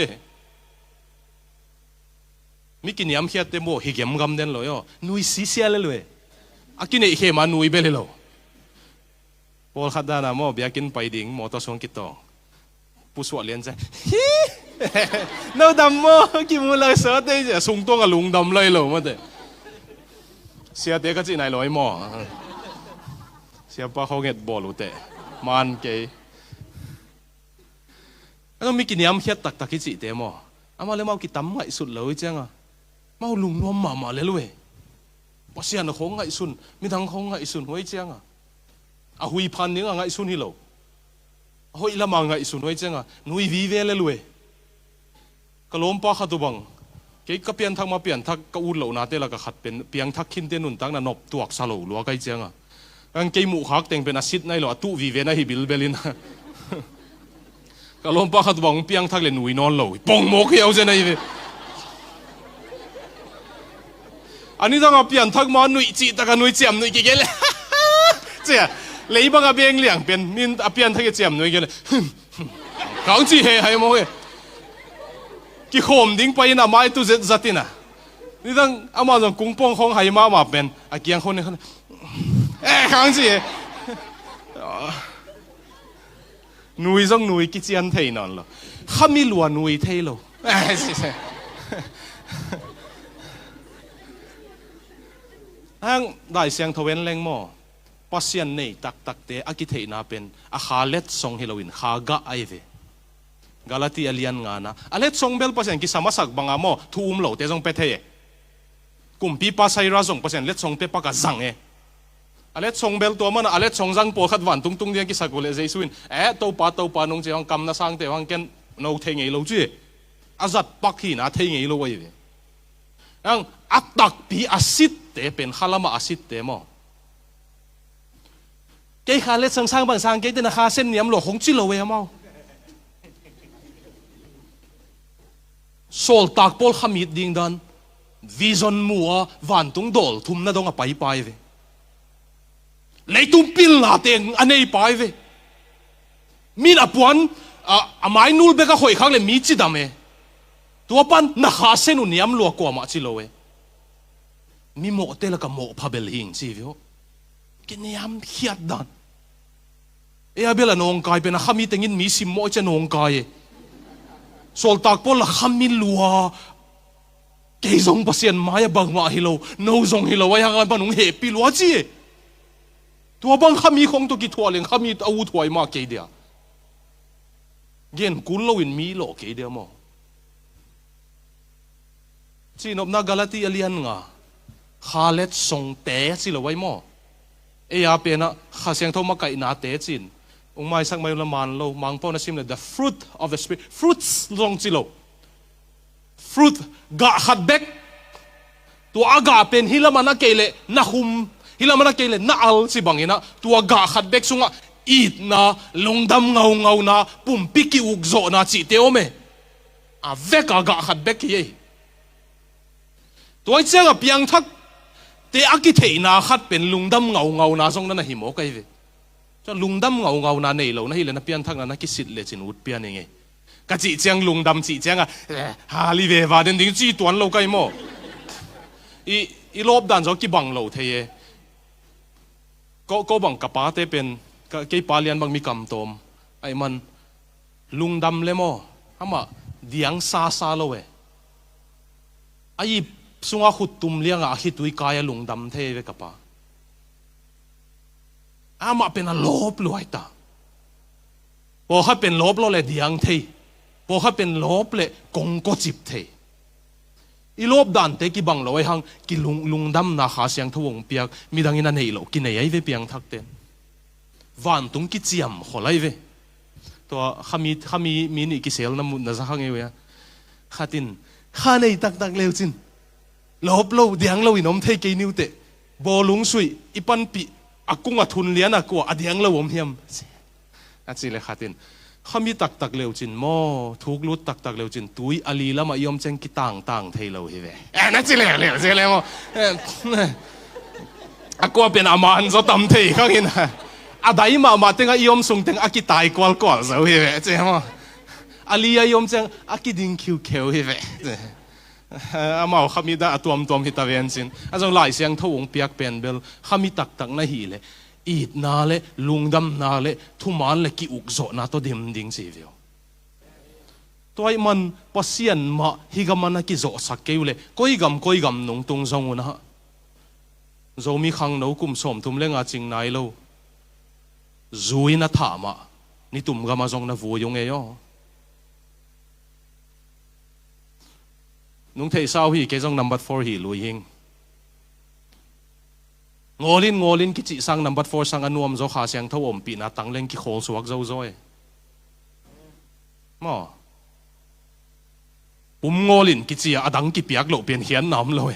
mi ki niam hiat te mo hi gem gam den lo yo nui si sia le lo e akine he ma nui be le lo pol khada na mo biakin pai ding mo to song ki to puswa len cha hi no dam mo ki mu la so te ja sung tong alung dam lai lo mo te sia te ka chi nai loi mo sia pa ho get bol u te man ke ano mi kiniam hiat tak tak ki chi te mo ama le mau ki tam ngai sut lo chang a mau lung nom ma le lue pasian na khong ngai sun mi thang khong ngai sun hoi chang a hui phan ning ngai sun hi lo hoi lama ngai sun hoi chang a nui vi ve le lue kalom pa khatu bang cái pian thak ma pian thak ka u lo na te la ka khat pen piang thak khin te nun tang na nop tuak sa lo lo kai chang a ang ke mu khak teng pen a sit nai lo tu vi ve na hi bil belin ka lom pa khat bang piang thak le nui non lo pong mo ke au je nai ve ani dang a pian thak ma nui chi ta ka nui chiam nui ki gele che lei bang a beng liang pen min a pian thak ke chiam nui gele kaung chi he hai mo ke ki khom ding pa ina mai tu zet zatina ni dang ama jong kung pong khong hai ma pen a kiang khon ne khon khang chi nui jong nui ki chian thei non lo khami lua nui thei lo hang dai siang thowen leng mo pasian nei tak tak te aki thei na pen a khalet song heloin khaga ai ve galati alian nga na alet song bel pasen ki samasak banga mo thum lo te jong pe the kumpi pa sai ra jong pasen let song pe pa ka zang e alet song bel to man alet song jang po khat wan tung tung diang ki sakule jeisuin to pa nong che hong kam na sang te hong ken no the ngei lo chi azat pak hi na the ngei lo wai ve ang atak pi asit te pen khalama asit te mo ke khalet sang bang sang ke te na kha sen niam lo hong chi lo we mo sol tak pol khamit ding dan vision mua van tung dol thum na dong a pai ve leitung pil na teng anei pai ve min apuan a mai nul be ka khoi khang le mi chi dame tua pan na kha senu niam lo ko ma chi lo we mi mo te la ka mo phabel hing chi vio ke niam hiat dan e abela nong kai pe na khami tengin mi sim mo che nong kai sol tak pol la khami lua ke zong pasien maya bang ma hilo no zong hilo wa yang ban nong he pi lua chi tua bang khami khong to ki thua leng khami au thuai ma ke dia gen kun lo in mi lo ke dia mo chi nop na galati alian nga khalet song te chi lo wai mo e ya pe na kha seng tho ma kai na te chin ong mai sak mai la man lo mang po na sim le the fruit of the spirit fruits long chi lo fruit ga khat bek tu aga pen hilama na kele na hum hilama na kele na al si bangina tu aga khat bek sunga eat na longdam ngau na pum piki ukzo na chi te ome a vek aga khat bek ye tu ai chang a piang thak te aki thei na khat pen lungdam ngau na song na hi mo kai ve cho lungdam ngau na nei lo na hi le na pian thak na ki sit le chin ut pian nge ka chi chang lungdam chi chang a ha li ve wa den ding chi tuan lo kai mo i lob dan zo ki bang lo the ye ko bang ka pa te pen ka ke pa lian bang mi kam tom ai man lungdam le mo ama diang sa lo we ai sunga khut tum liang a hi tui kaya lungdam the ve ka pa ama pen a lob luai ta po kha pen lob lo le diang the po kha pen lob le kong ko chip the อีลบดันเตกิบังลอยหังกิลุงดำนาขาเสียงทวงเปียกมีดังอินันเฮโลกินไอ้เวเปียงทักเต็นวันตุงกิเจียมขอไล่เวตัวขามีนี่กิเซลน้ำมุนนะสักครั้งเอวะข้าตินข้าในตักเลวจินลบโลเดียงโลอินอมเทกินิวเตบอลุงสุยอีปันปีอากุงอาทุนเลี้ยนอากัวอเดียงโลอมเฮียมอาจิเลยข้าตินข้ามีตักเลวจินโมทุกลุดตักเลวจินตุยอลีละมายอมเจงกิต่างเทโลเฮเวนั่นจิเลยเจเลยโมอากัวเป็นอามันจะตำเทข้ากินอาได้มาเต็งอายอมส่งเต็งอากิตายกวลเสาเฮเวเจ้าโมอลีอายอมเจงอากิดิงคิวเฮเวอามาข้ามีได้ตัวมฮิตาเวนจินอาจงไล่เสียงทวงเปียกเป็นเบลข้ามีตักนะฮีเลอีดนาเลลุงดำนาเลทุมานเลกิอุกโซนาตัวเดิมดิ้งสิวิวตัวไอ้มันปัสยันมาฮิกามันกิโซสักเกวเลก้อยกำนงตุงซงนะฮะโจมีขังนูกุมสมทุมเลงอาจิงนายโลจุยนาถามานี่ตุมกามาซงนาฟูยงเอยนุ่งเทสาวฮีเกจงนัมบัด4ฮีลุยหิงงอลินกิจิสังนัมบัด4สังอนุมโจขาเสียงทวมปีนาตังเลงกิโคสวักโจโจยมอปุ่มงอลินกิจิอาดังกิเปียกโลเปลี่ยนเขียนน้ำเลย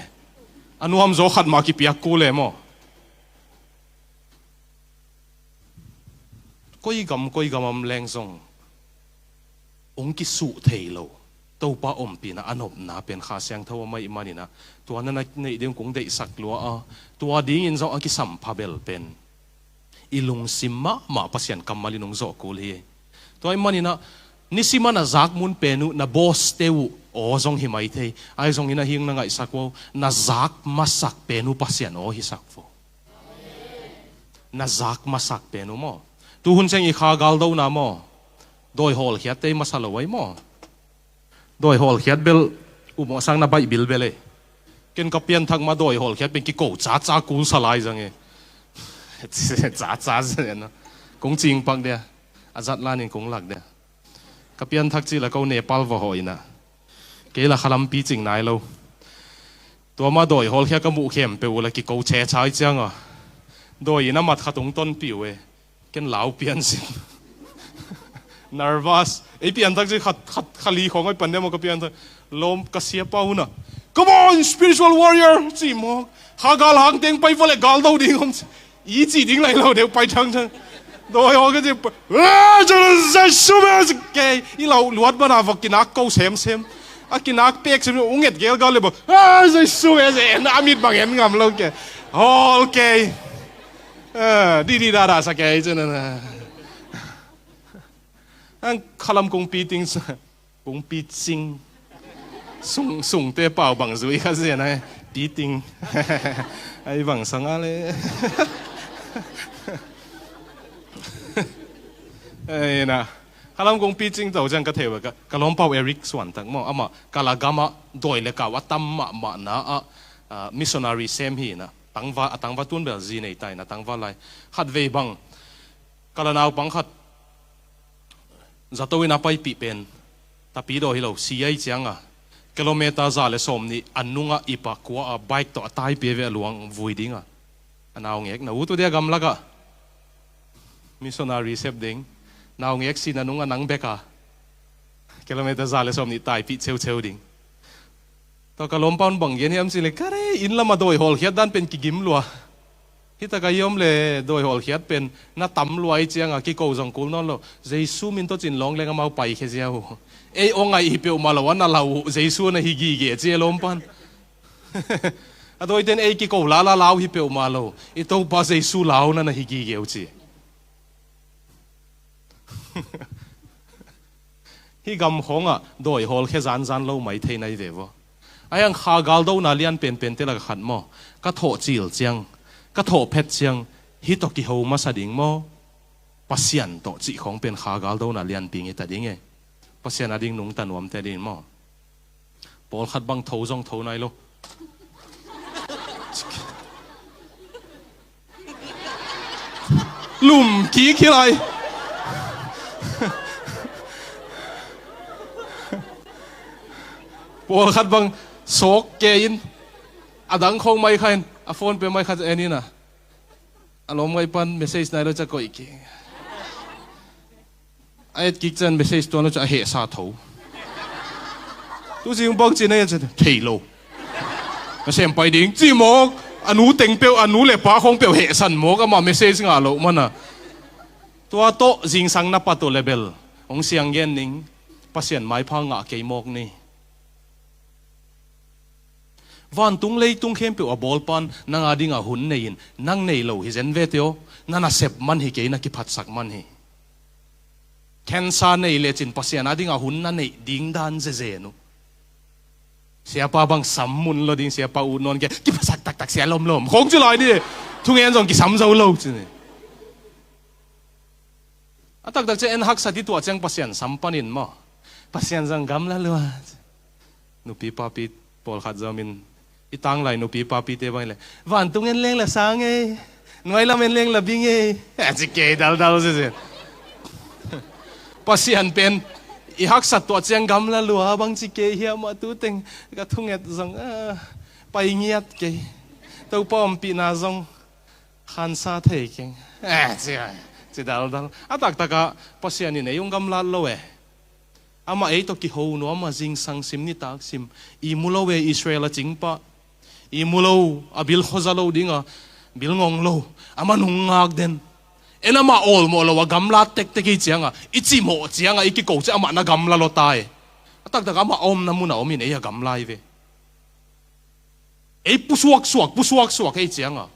อนุมโจขัดมากิเปียกกูเลยมอก้อยกำแรงทรงองกิสุเทโลตัวป้าอมปีนะอนบนาเป็นข้าเสียงเท่าไม่มานี่นะตัวนั้นในเรื่องคงได้สักลัวตัวดิ้งอินโซอักิสัมพาเบลเป็นอิลุงซิมมาปัสยันกัมมาลินุงโซกูลีตัวไอ้มานี่นะนิสิมานะจักมุนเป็นนะบอสเตวโอซงหิมายเทไอ้ซงหินะหิงนะไงสักว่านะจักมาสักเป็นปัสยันโอหิสักฟูนะจักมาสักเป็นมั้งตัวหุ่นเซงอีข้ากาลดาวนะมั้งโดยฮอลเขียดเตมาสลวยมั้งโดยฮอลเขียดเบลอุโมสังนาใบบิลเบลเลยกินกับเปียนทักมาโดยฮอลเขียดเป็นกิโก้จ้ากูสลายจังเงจ้าเนี่ยนะคงจริงปังเดียอาจัดลานี่คงหลักเดียกับเปียนทักจีละเขาเนปาลวะหอยนะเกล่าขลัมปีจริงนายเราตัวมาโดยฮอลเขียดก็มุเข้มเปวละกิโก้แช่ใช้จังอ่ะโดยน้ำมัดขัดตรงต้นปิวเอกินเหลาเปียนสิnervous ไอ้เปียนทักจีขัดลีของไอ้ปันเดียมันก็เปียนทักลมกระเสียเป้านะ come on spiritual warrior จีมองหากาลหางเต็งไปฟอลเลกาลดาวดิ้งอีจีดิ้งไรเราเดี๋ยวไปทั้งโดยฮอก็จะจะสู้ไม่ได้แกอีเราลวดมันอาฟักกินักเกาเซมอากินักเปียกเซมอุ้งเอ็ดเกลก็เลยบอกจะสู้ไม่ได้น้ามิดบางเห็นงามเราแกโอเคดีดาสักแกจังนะอันขลังคงปีติงคงปีจิงส่งเตะเป่าบังซุยข้าเสียนะปีติงไอ้บังสังอะไรเอ้ยนะขลังคงปีจิงเจ้าจังกระเทวกะกะล้อมเป่าเอริกส่วนทั้งหมดอ่ะมากะลากามาโดยเลกาวัตตัมมานะมิสชันนารีเซมฮีนะตั้งว่าตุนเบลจีในไตนะตั้งว่าอะไรขัดเวบังกะลานาวบังขัดจะตัวนับไปปีเป็นแต่ปีโดยเราเสียจังกิโลเมตรจ่าเลยสมนี่อันนุ่งอีปากว่าไบค์ต่อตายเปียเวลวงวุยดิ้งอันเอาเงี้ยนะวุตัวเดียกำลักมิสชันนารีเซฟดิ้งนาเงี้ยสินันนุ่งนังเบกกิโลเมตรจ่าเลยสมนี่ตายปีเชลดิ้งต่อกระล้มปอนบังเย็นเฮียมสิเลยก็เลยอินละมาโดยฮอลเขียดด้านเป็นกิกิมลัวฮิตากายอมเลยโดยฮอลเขียดเป็นน่าตำรวยเจียงกิโก้จังกูนั่นเลยเจสูมินตัวจินร้องเลยก็มาไปแค่เจ้าเอองไงฮิเปียวมาแล้ววันนั้นเราเจสูน่ะฮิกิเกเจียล้มปันโดยเดินกิโก้ลาฮิเปียวมาแล้วอีตัวป้าเจสูลาวนั่นฮิกิเกวจีฮิกำของโดยฮอลแค่จานเราไม่เทในเดี๋ยวไอ้ยังขากาลดาวนาเลียนเป็นเตละขันหม้อก็โถจิลเจียงก็โถเพชรเจียงฮิตกิโฮมาสดิ่งหม้อปัสยันโตจิของเป็นขากาลดาวนาเลียนปิงแต่ดิ่งปัสยันอดิ่งนุ่งตันวมแต่ดิ่งหม้อปอลขัดบังโถจงโถไหนลูลุ่มขี้ขี้ไรปอลขัดบัง sok ke in adang khong mai khain a phone pe mai khat eni na alom ngai pan message nai lo cha ko iki ai kik chan message to lo cha he sa tho tu jing bok chin ai cha thei lo na sem pai ding chi mo anu teng pe anu le pa khong pe he san mo ka ma message nga lo mana tua to jing sang na pa to level ong siang gen ning pasien mai pha nga ke mok ni van tung lei tung khem pe a bol pan nang ading a hun nein nang nei lo hi zen ve teo nana sep man hi ke na ki phat sak man hi cancer nei le chin pasien ading a hun na nei ding dan ze ze nu siapa bang samun lo ding siapa unon ke ki phat sak tak tak sia lom lom khong chu lai ni thung en jong ki sam zo lo chu ni atak tak che en hak sa ti tu chang pasien sam panin mo pasien jang gam la lo nu pi pa pi pol khat zamin itang lai no pi pa pi te bang le van tung en leng la sang e noi la men leng la bing e chi ke dal dal se pasian pen i hak sat to chang gam la lua bang chi ke hi ma tu teng ka thung et zong pai ngiat ke to pom pi na zong khan sa thei keng chi dal dal atak taka pasian ni ne yung gam la lo e ama ei to ki ho no ama jing sang sim ni tak sim i mulo we Israel ching pa i mulo abil khozalo dinga bil ngong lo ama nung ngak den enama all mo lo gamla tek tek i chianga ichi mo chianga iki ko che ama na gamla lo tai atak tak ama om na muna omin e gamla i ve ei pusuak suak ei chianga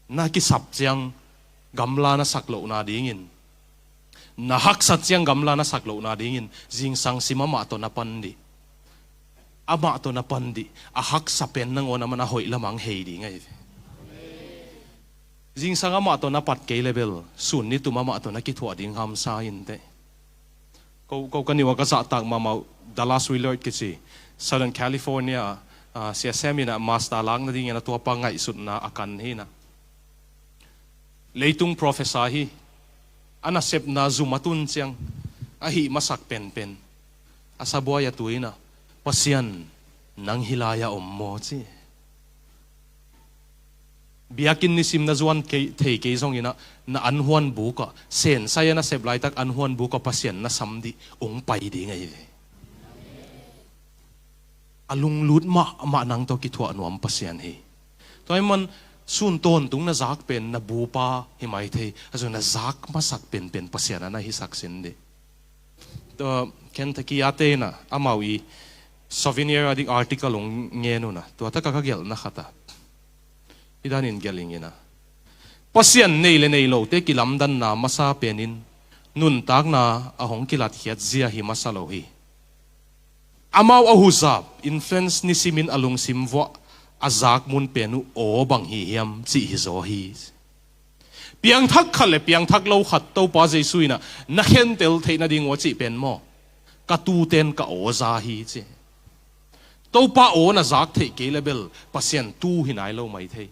na ki sap chiang gamla na saklo na dingin na hak sat siang gamla na saklo na dingin jing sang simama to na pandi ama to na pandi a hak sapen nang ona mana hoi lamang hei di ngai jing sang ama to na pat ke level sun ni tu mama to na ki thua ding ham sa in te ko kani wa ka sa tak mama Dallas Willard ki si Southern California sia seminar master lang na ding na to pa ngai sut na akan hi na leitung professor hi ana sep na zumatun siang ahi masak pen asabuaya tuina pasian nang hilaya ommo chi biakin ni sim na zuan ke thei ke zong ina na anhuan buka sen saya na sep lai tak anhuan buka pasian na samdi ong pai di ngai alung lut ma nang to ki thua nuam pasian hi toy man sun ton tung na zak pen na bupa himai thei azo na zak masak pen pasian na hi sak sin de to Kentucky ate na amawi souvenir adik article ong ngeno na to ta ka gel na khata idanin geling ina pasian nei le nei lo te kilam dan na masa penin nun tak na ahong kilat hiat zia hi masalo hi amaw ahuzab influence ni simin alung simwa azak mun penu o bang hi hiam chi hi zo hi piang thak khale piang thak lo khat to pa jesuina na khen tel theina ding wa chi pen mo ka tu ten ka o za hi che to pa o na zak the ke level pasien tu hinai lo mai thei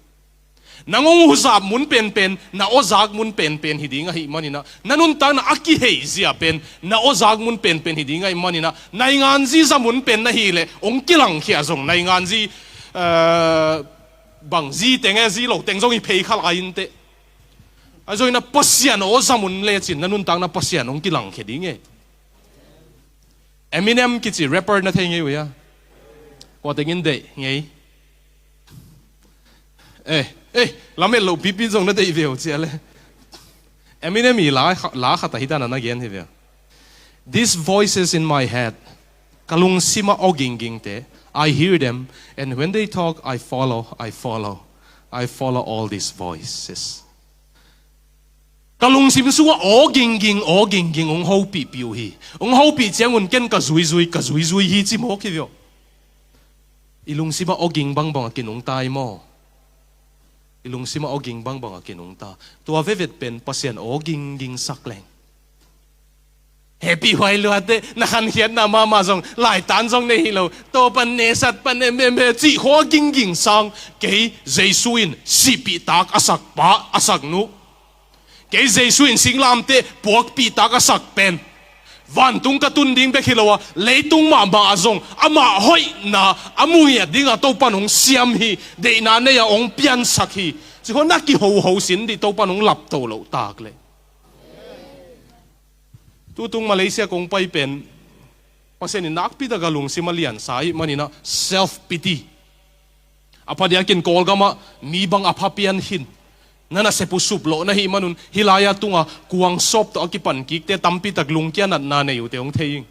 nangong huzab mun pen na o zak mun pen hi dinga hi manina nanun ta na aki hei zia pen na o zak mun pen hi dinga hi manina nai ngan ji za mun pen na hi le ong kilang khia zong nai ngan ji bang zi tenge zi lo teng zong i pei khal ain te azoi na pasian o zamun le chin nanun tang na pasian ong kilang khe ding e Eminem ki chi rapper na thei nge we ya ko tengin de ngei lame lo pipi zong na dei veo che le Eminem i la khata hidana na gen he ve these voices in my head kalung sima oging te I hear them, and when they talk, I follow all these voices. Kalung sim suwa oging ong ho pi piu hi, ong ho pi chiang un ken ka zui hi chi mo ki vio. Ilung sima oging bang kinung tai mo. Ilung sima oging bang kinung ta. Tua vevet pen pasien oging sakleng. Happy hoy lo ate nahan hiat na mama zong lai tan zong ne hilo to pan ne sat pan ne me chi ho ging sang ke jesuin sipi tak asak pa asak nu ke jesuin singlam te puak pi tak asak pen van tung ka tun ding be khilowa leitung ma ba azong ama hoi na amuya dinga to panong siam hi de na ne ya ong pian sakhi chi ho na ki ho sin di to panong lap to lo tak le tu tung Malaysia kong pai pen pasen ni nak pi da galung simalian sai manina self pity apa dia kin kol gama mi bang apapian hin nana sepu suplo na hi manun hilaya tunga kuang sop to akipan kik te tampi taglung kya nat na ne yu te ong theing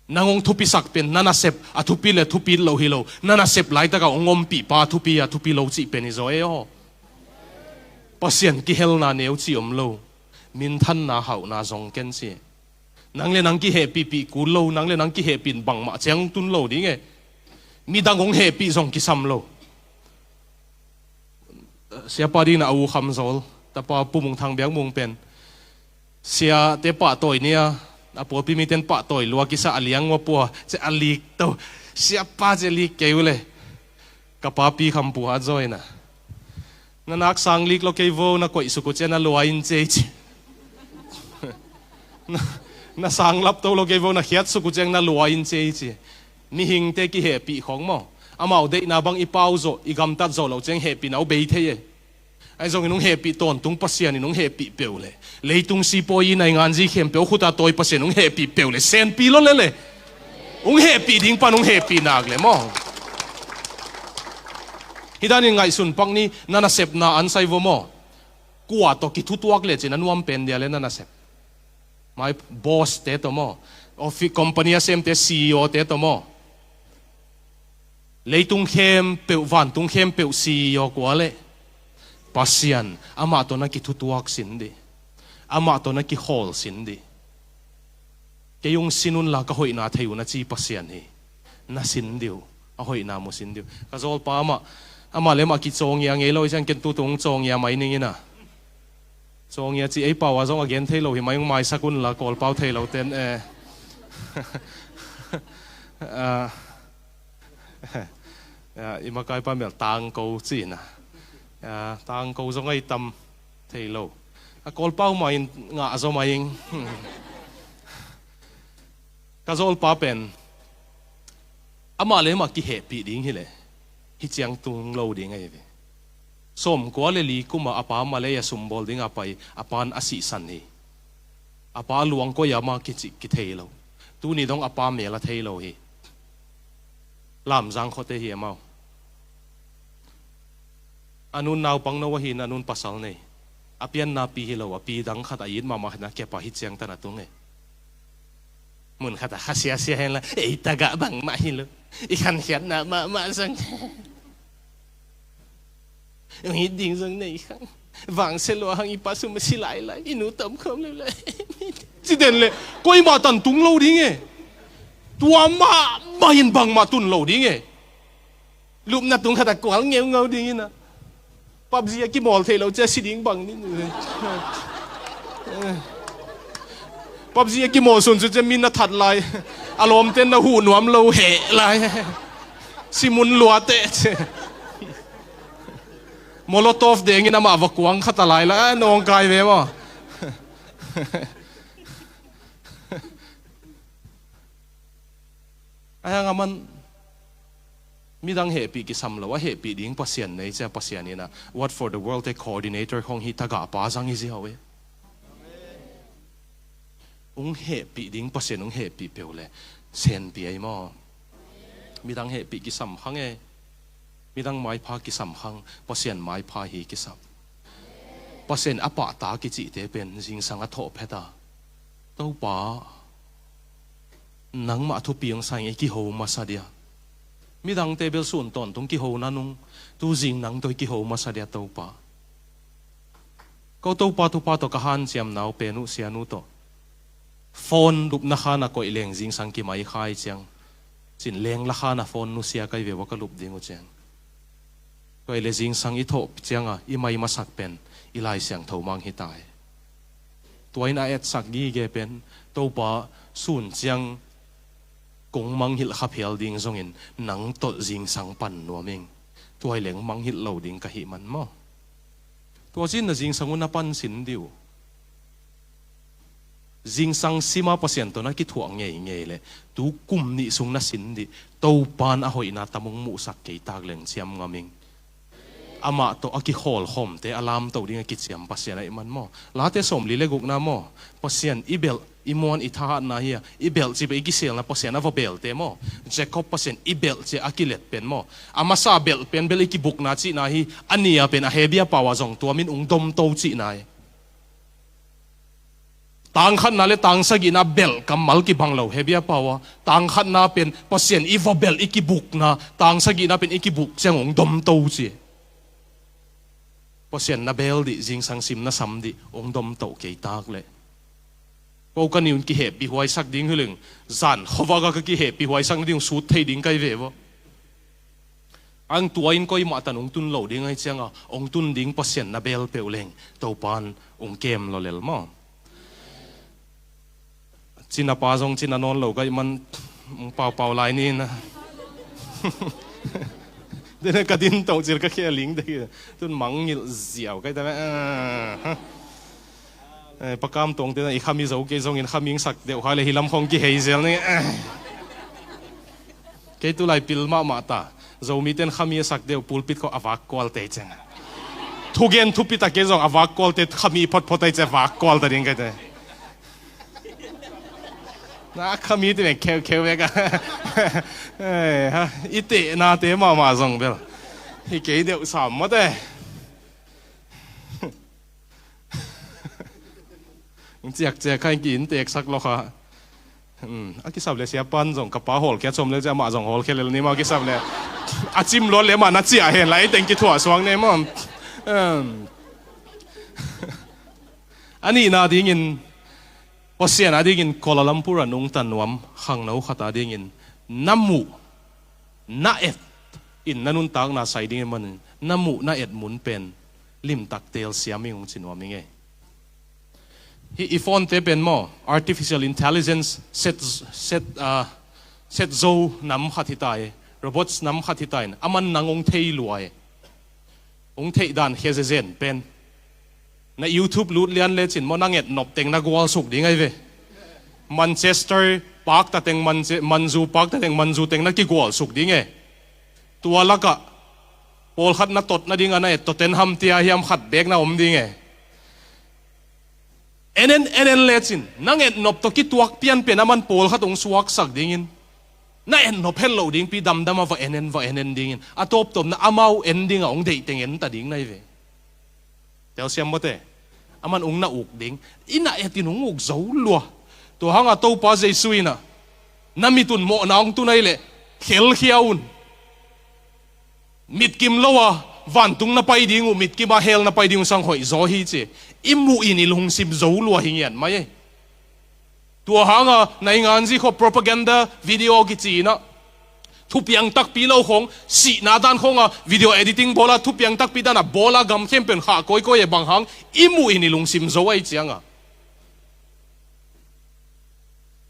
nangong thupi sak pen nana sep athupi le thupi lo hilo nana sep lai ta ka ongom pi pa thupi a thupi lo chi pen zo e ho pasien ki hel na neu chi om lo min than na hau na zong ken si nang le nang ki he pi pi ku lo nang le nang ki he pin bang ma chang tun lo ding e mi dang ong he pi zong ki sam lo siapa di na au kham zol tapa pumung thang biang mung pen sia te pa toy nia apo pi mi ten pa toy lua ki sa aliang wa po che alik to siapa je lik keule kapa pi kham pu ha zoi na nanak sang lik lo ke vo na koi su ko chen na luain che na sang lap to lo ke vo na khiat su ko chen na luain che ni hing te ki he pi khong mo amau de na bang ipau zo igam tat zo lo cheng happy nau be the ye ai zong nung happy ton tung pasian ni nung happy peule leitung si poi nai ngan ji khem pe khuta toy pasien nung happy peule sen pi lo le ung happy ding pa nung happy nak le mo hidani ngai sun pang ni nana sep na an sai vo mo kuwa to ki thutuak le chen anuam pen dia le nana sep my boss te to mo office company sem te CEO te to mo leitung khem pe van tung khem pe si yo kwale pasian ama to na ki thutuak sin di ama to na ki hol sin di ke yung sinun la ka hoi na theu na chi pasian hi na sin diu a hoi na mo sin diu ka zol pa ama le ma ki chong yang e lo jang ken tu tung chong ya mai ning ina chong ya chi ei pa wa zong again thei lo hi mai mai sakun la kol pau thei lo ten ima kai pa mel tang ko chi na tang ko zong ai tam thei lo a kol pau mai nga zo mai ka zol pa pen ama le ma ki happy ding hi le hi chiang tung lo ding ai ve som ko le li kuma apa ma le ya sumbol ding apai apan asi san ni apa luang ko ya ma ki chi ki thei lo tu ni dong apa me la thei lo hi lam jang khote hi mau anun naw pang no hin anun pasal nei apian na pi hi lo api dang khat a yin mama na ke pa hi chiang tan atung e mun khata hasia sia hen la ei taga bang ma hi lo i khan hiat na ma sang yung hiding sang nei khang vang se lo hang i pa su ma si lai lai inu tam khom le chi den le koi ma tan tung lo ding e tua ma hin bang ma tun lo ding e lup na tung khata kwal ngeu ngau ding ina PUBG ki mol thei lo cha si ding bang ni PUBG ki mol sun chu che min na that lai alom ten na hu nuam lo he lai simun lua te molotov deng ina ma vakuang khata lai la nong kai ve mo aya ngaman midang happy ki samlo wa happy ding pasien nei cha pasian ina what for the world the coordinator khong hi taga pa jang hi hawe ung happy ding pasien ung happy peule sen pi ai mo midang happy ki sam hang e midang mai pha ki sam hang pasien mai pha hi ki sam pasien apa ta ki chi te pen jing sang a tho pheta to pa nang ma thu piang sang e ki ho ma sa dia midang table sun ton tung ki ho na nung tu jing nang toi ki ho ma sa dia to pa ko to pa to ka han chiam nau pe nu sia nu to phone lup na khana ko ileng jing sang ki mai khai chang chin leng la khana phone nu sia kai ve wa ka lup ding u chang ko ile jing sang i tho changa i mai ma sak pen ilai siang tho mang hi tai toina et sak gi ge pen to pa sun chang kong mang hil khap hel ding zong in nang to jing sang pan no meng tuai leng mang hil lo ding ka hi man mo to chin na jing sang na pan sin diu jing sang sima pasien to na ki thuang nge le tu kum ni sung na sin di to pan a hoi na tamong mu sak ke tak leng chiam ngaming ama to aki hol hom te alam to ding ki chiam pasien ai man mo la te som li le guk na mo pasien ibel imon itha na hi ibel chi be ki sel na pasien na bel te mo jacob pasien ibel che akilet pen mo ama sa bel pen bel ki buk na chi na hi ania pen a hebia pawa jong to min ung dom to chi na tang khat na le tang sagi na bel kamal ki banglo hebia pawa tang khat na pen pasien iva bel iki buk na tang sagi na pen iki buk chang ung dom to chi pasien na bel di jing sang sim na sam di ung dom to ke tak le ko kan yun ki he pi huai sak ding huleng zan khowa ga ki he pi huai sang ding su thei ding kai ve bo ang tuain koi ma tan ung tun lo ding ai changa ong tun ding pasien na bel peuleng to pan ung kem lo lel mo china pa jong china non lo kai man pau lai ni na de ka din to chir ka khe ling de tun mang ngil ziaw kai ta pakam tong te na i khami zo ke zong in khaming sak de ha le hilam khong ki heizel ni ke tu lai pil ma ta zo mi ten khami sak de pulpit ko awak kwal te chang thugen thupita ke zong awak kwal te khami phot photai che awak kwal ta ding kai te na khami te kheu ve ka ha ite na te ma zong bel hi ke de sam ma te chiak chiak khai kin tek sak lo kha ki sab le sia pan jong ka pa hol kya chom le ja ma jong hol khel ni ma ki sab le achim lo le ma na chia hen lai teng ki thua swang ne mom ani na ding in Ocean ading in Kuala Lumpur anung tanwam hang nau khata ding in namu na et in nanun tang na sai ding man namu na et mun pen lim tak tel siami ung chinwa minge hi ifon te pen mo artificial intelligence set zo nam khatitai robots nam khatitai aman nangong thei luai ong thei dan hezezen pen na YouTube lut lian le chin mo nanget nop teng na gwal suk ding ai ve Manchester park ta teng manzu park ta teng manzu teng na ki gwal suk ding e tua laka pol khat na tot na ding ana e Tottenham tia hiam khat bek na om ding e enen le chin nanget nop to ki tuak pian pe naman pol khat ong suak sak ding in na en nop hello ding pi dam dam va enen ding in atop tom na amau ending ong dei teng en ta ding nai ve tel siam mote aman ung na uk ding ina etin ung uk zo lua to hanga to pa jai suina namitun mo na ong tunai le khel khiaun mit kim lowa van tung na pai ding mit ki ba hel na pai ding sang hoi zo hi che imu in ilung sim zo lua hingian mai to hanga nai ngan ji kho propaganda video ki chi na thupiang tak pi lo khong si na dan khong a video editing bola thupiang tak pi dan a bola gam khem pen kha koi koi e bang hang imu inilung sim zo ai chianga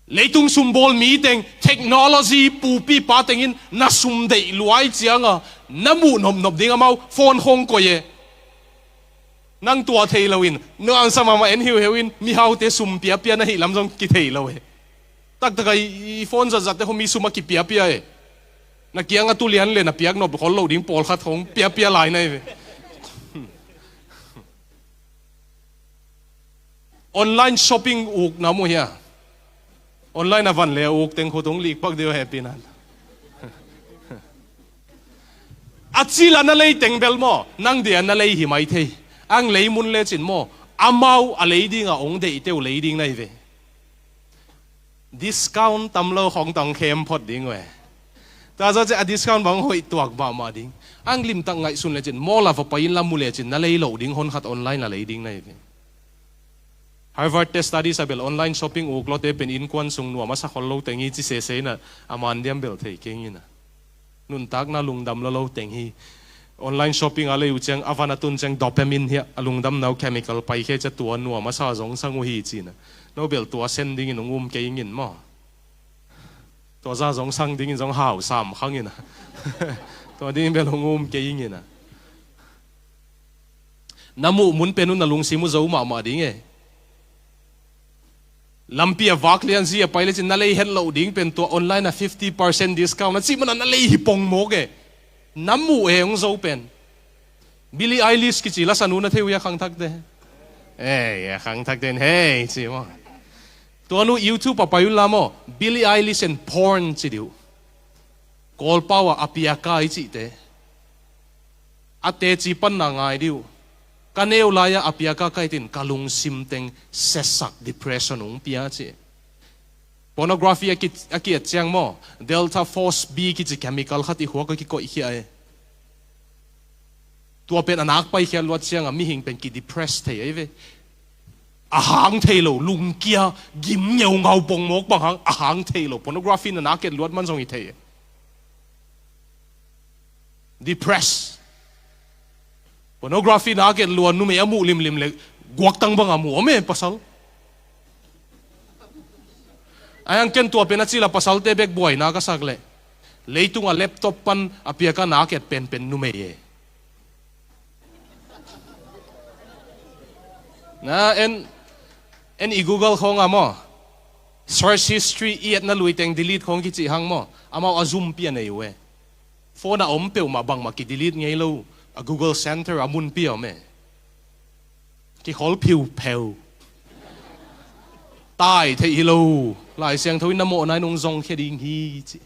leitung sumbol mi teng technology pu pi pa tengin na sum dei luai chianga namu nom ding amau phone khong ko ye nang tua thei lawin no ang sama ma en hiu hewin mi hau te sum pia pia na hi lam jong ki thei lawe tak tak ai phone za te homi suma ki pia pia e na kiang atulian le na piak no khol lo ding pol khat hong pia pia lai nai ve online shopping uk na mo hia online avan le uk teng khotong lik pak deu happy nan achila na lei teng bel mo nang dia na lei hi mai thei ang lei mun le chin mo amau a lei ding a ong dei teu lei ding nai ve discount tamlo hong tong khem phot ding we ta za che a discount bang hoi tuak ba ma ding ang lim tang ngai sun le chin mo la va pain la mu le chin na lei lo ding hon khat online la lei ding nai ve Harvard test study sabel online shopping uk lo te pen in kwan sung nu ma sa khol lo tengi chi se na aman diam bel thei keng ina nun tak na lungdam lo teng hi online shopping ale u chang avanatun chang dopamine hi alungdam nau chemical pai khe cha tu nu ma sa jong sang hi china nobel tu sending in ngum ke ingin mo to za jong sang ding in jong hau sam khang ina to ding bel ngum ke ingina namu mun penun na lung simu zo ma ding e lampia vak lian zia pai le chin na lei het lo ding pen to online na 50% discount na chi man na lei hi pong mo ge namu e ong zo pen Billie Eilish ki chi la sanu na theu ya khang thak de ya khang thak den hey chi mo to nu YouTube pa payun la mo Billie Eilish and porn chi diu kol pawa apia kai chi te ate chi pan na ngai diu kaneu laya apia ka kai tin kalung sim teng sesak depression ung pia chi pornography aki chiang mo delta force b ki chi chemical khati ho ka ki ko hi ai tua pen anak pai khian lot chiang mi hing pen ki depressed thei ai ve a hang thei lo lung kia gim nyau ngau pong mok bang hang a hang thei lo pornography na naket lot man song i thei depressed pornography na ke luan nu me amu lim le guak tang bang amu me pasal ayang ken tua pen achila pasal te bek boy na ka sakle leitung a laptop pan apia ka na ke pen nu me ye na en i google khong amo search history iat na luiteng delete khong ki chi hang mo amao azum pia nei we phone a om peu ma bang ma ki delete ngei lo a Google Center amun pia me ki khol phiu pheu tai thei lo lai siang thoi namo nai nong zong khe ding hi chi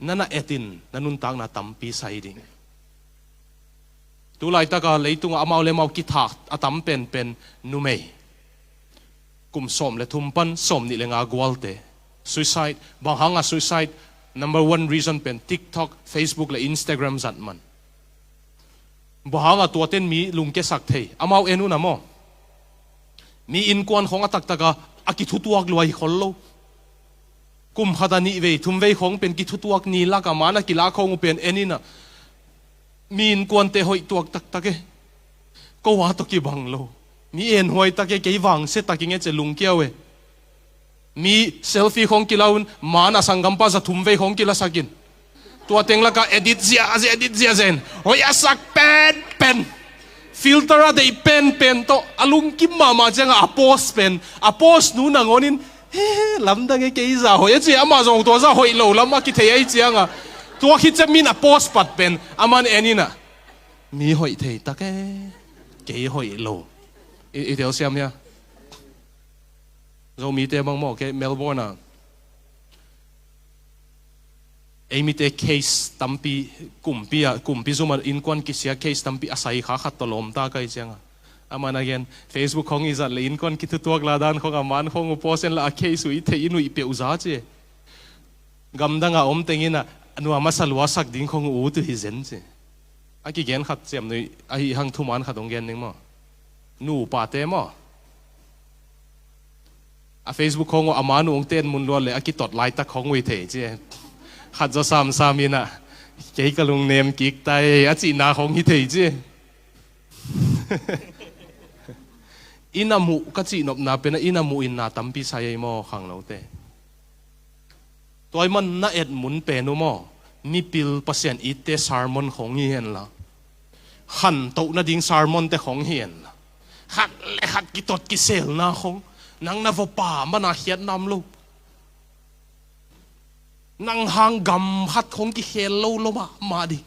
nana etin nanun tang na tampi sai ding tu lai ta ka leitung amau le mau ki thak atam pen nu mei kum som le thum pan som ni le nga gwalte suicide bang hanga suicide number one reason pen TikTok, Facebook le Instagram zat man. Bahanga tuaten mi lungke sak thei. Amau enu na mo. Mi in kwan khong atak taka akithutuak luai khollo. Kum khada ni ve thum ve khong pen kithutuak ni la ka mana ki la khong pen enina. Mi in kwan te hoi tuak tak take. Ko wa to ki banglo. Mi en hoi take ke wang se takinge che lungkiawe. Mi selfie khong kilaun mana sangampa za thumve khong kila sakin tua tengla ka edit zia zen hoya sak pen filter a dei pen to alung kim mama changa a post nu na ngonin he lamda nge ke za hoya chi ama zong to za hoi lo lama ki thei ai chianga tua khi chamin a post pat pen aman enina mi hoi thei take ke hoi lo i tel siam ya zo mi te bang mo ke Melbourne na mi te case tampi kumpi zuma in kwan kisia case tampi asai kha khat tolom ta kai changa aman again Facebook khong izat le in kwan kitu tuak la dan khong aman khong posen la case ui the inu ipe uza che gamdanga om tengina anu ama salwa sak ding khong u tu hi zen che aki gen khat chem noi ai hang thuman khatong gen ning mo nu pa te mo a Facebook khong amanu ong ten mun lo le akitot lai ta khong wi the che khat zo sam ina ke ka lung nem kik tai a chi na khong hi the che inamu ka chi nop na pe na inamu in na tampi sai mo khang lo te toy man na et mun pe no mo mi pil pasien ite sermon khong hi hen la han to na ding sermon te khong hian la hat ki tot ki sel na khong nang na vo pa mana hiat nam lo nang hang gam hat khong ki hel lo ma di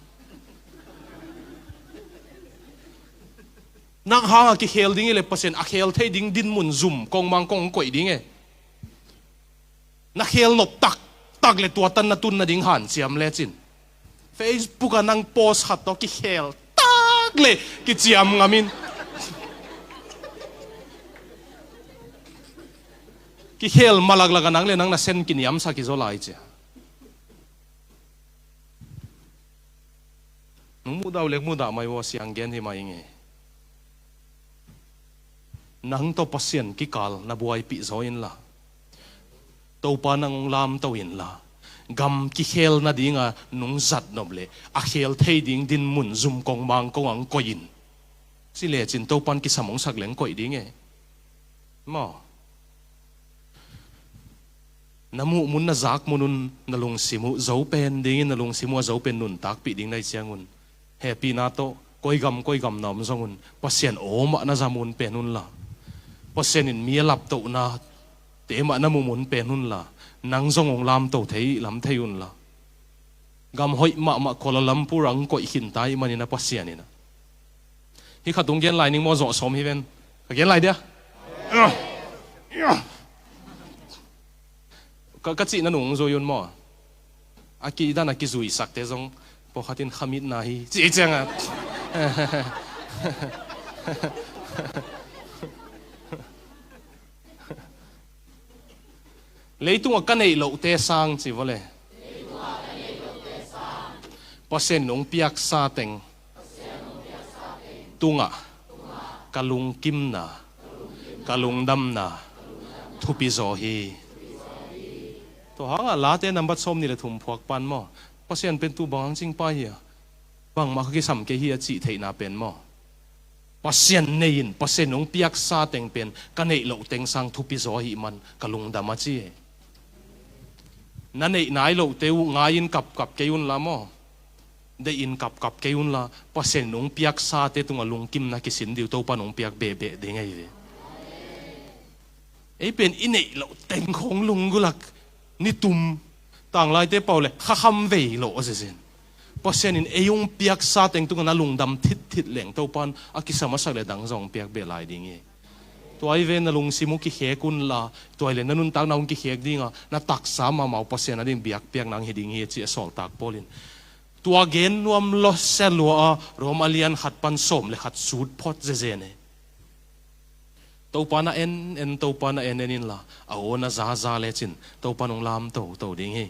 nang hang ki hel ding le pasen a hel thei ding din mun zoom kong mang kong koi ding e na hel nop tak le tua tan na tun na ding han chiam le chin Facebook anang post hat to ki hel tak le ki chiam ngamin ki hel malag laga nang le nang na sen kin yam sa ki zo lai che nung mu daw lek mu da mai wo siang gen hi mai nge nang to pasien ki kal na buai pi zo in la to pa nang lam to in la gam ki hel na dinga nung zat noble a hel thei ding din mun zum kong mang kong ang koin si le chin to pan ki samong sak leng koi ding e mo namu mun na zak munun nalung simu zo pen ding nalung simu zo pen nun tak pi ding nai chiangun happy na to koi gam nam zongun pasien oma na zamun penun la pasien in mi lap to na te ma na mumun penun la nang zong ong lam to thei lam theiun la gam hoi ma Kuala Lumpur ang ko hin tai manina pasien ina hi khatung gen lai ning mo zo som hi ven gen lai dia ka chi na nung zo yun mo aki dan aki zui sak te zong po khatin khamit na hi chi changa leitung ka nei lo te sang chi vole pasen nong piak sa teng tunga kalung kim na kalung dam na thupi zo hi to hanga la te number som ni le thum phuak pan mo pasen pen tu bang jing pa hi bang ma ki sam ke hi a chi thei na pen mo pasen nein pasen nong piak sa teng pen ka nei lo teng sang thupi zo hi man kalung dam a chi na nei nai lo te u ngain kap ke un la mo de in kap ke un la pasen nong piak sa te tunga lung kim na ki sin diu to pa nong piak be de ngai ve ei pen inei lo teng khong lung gulak ni tum tang lai te paule kha kham ve lo asen pasen in eyung piak sa teng tunga na lung dam thit leng to pan akisama sak le dang jong piak be lai ding e toy ve na lung simu ki he kun la toy le nanun tang naung ki hek dinga na tak sa ma mau pasen ading biak piak nang hiding hi chi sol tak polin tua gen nuam lo selwa romalian khat pan som le khat sut phot je ne to pana en to pana en in la a ona za le chin to panong lam to ding hi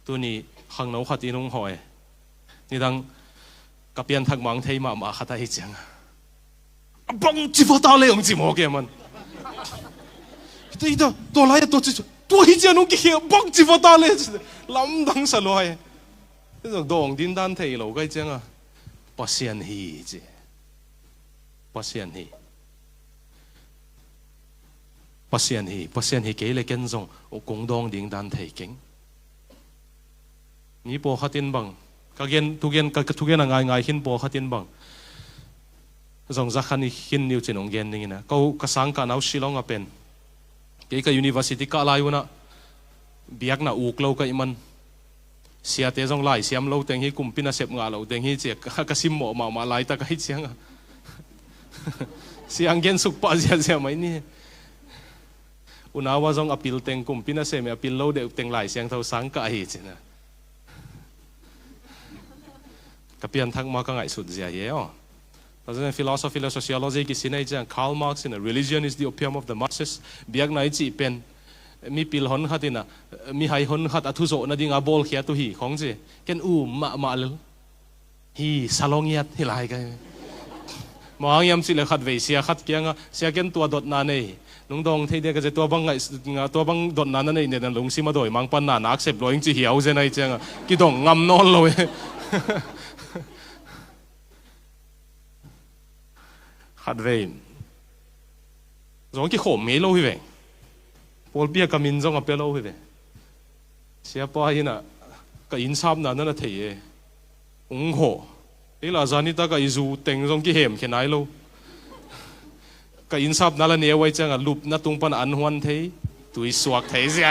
tu ni khang no khat inung hoi ni dang kapian thak mang thei ma khata hi chang bang chi fata le ong chi mo ke man ti to lai to hi chen ong ki bang chi fata le lam dang sa loi dong din dan thei lo kai chang a pasien hi che pasien hi ke le ken zong o kong dong ding dan thei keng ni po khatin bang ka tugen ngai hin po khatin bang zong za khani hin niu chenong gen ning na ko ka sang ka nau shilong a pen ke ka university ka lai una biak na uk lo ka iman sia te zong lai siam lo teng hi kumpina sep nga lo teng hi che ka sim mo ma lai ta ka hi chiang siang gen suk pa sia mai ni unawa zong apil teng kumpina se me apil lo de teng lai siang thau sang ka hi china kapian thak ma ka ngai sut zia ye o Pasal philosophy le sociology ki sinai jang Karl Marx in religion is the opium of the masses biak nai chi pen mi pil hon khatina mi hai hon khat athu zo na dinga bol khia tu hi khong je ken u ma al hi salong yat hi lai kai mawang yam si le khat ve sia khat kyanga sia ken tua dot na nei nung dong thei de ka je tua bang ngai tua bang dot na nei ne lung si ma doi mang pan na accept loing chi hiau je nai changa ki dong ngam non lo khát về giống cái khổ mấy lâu vậy Paul bia cầm in giống cái lâu vậy xia pa hi na cái in sáp na nó thấy ủng hộ ấy là giờ ta cái izu tiếng giống cái hẻm cái này lâu cái in sáp na là nhiều vậy chẳng à lụp na tung pan ăn hoan thấy tụi suak thấy gì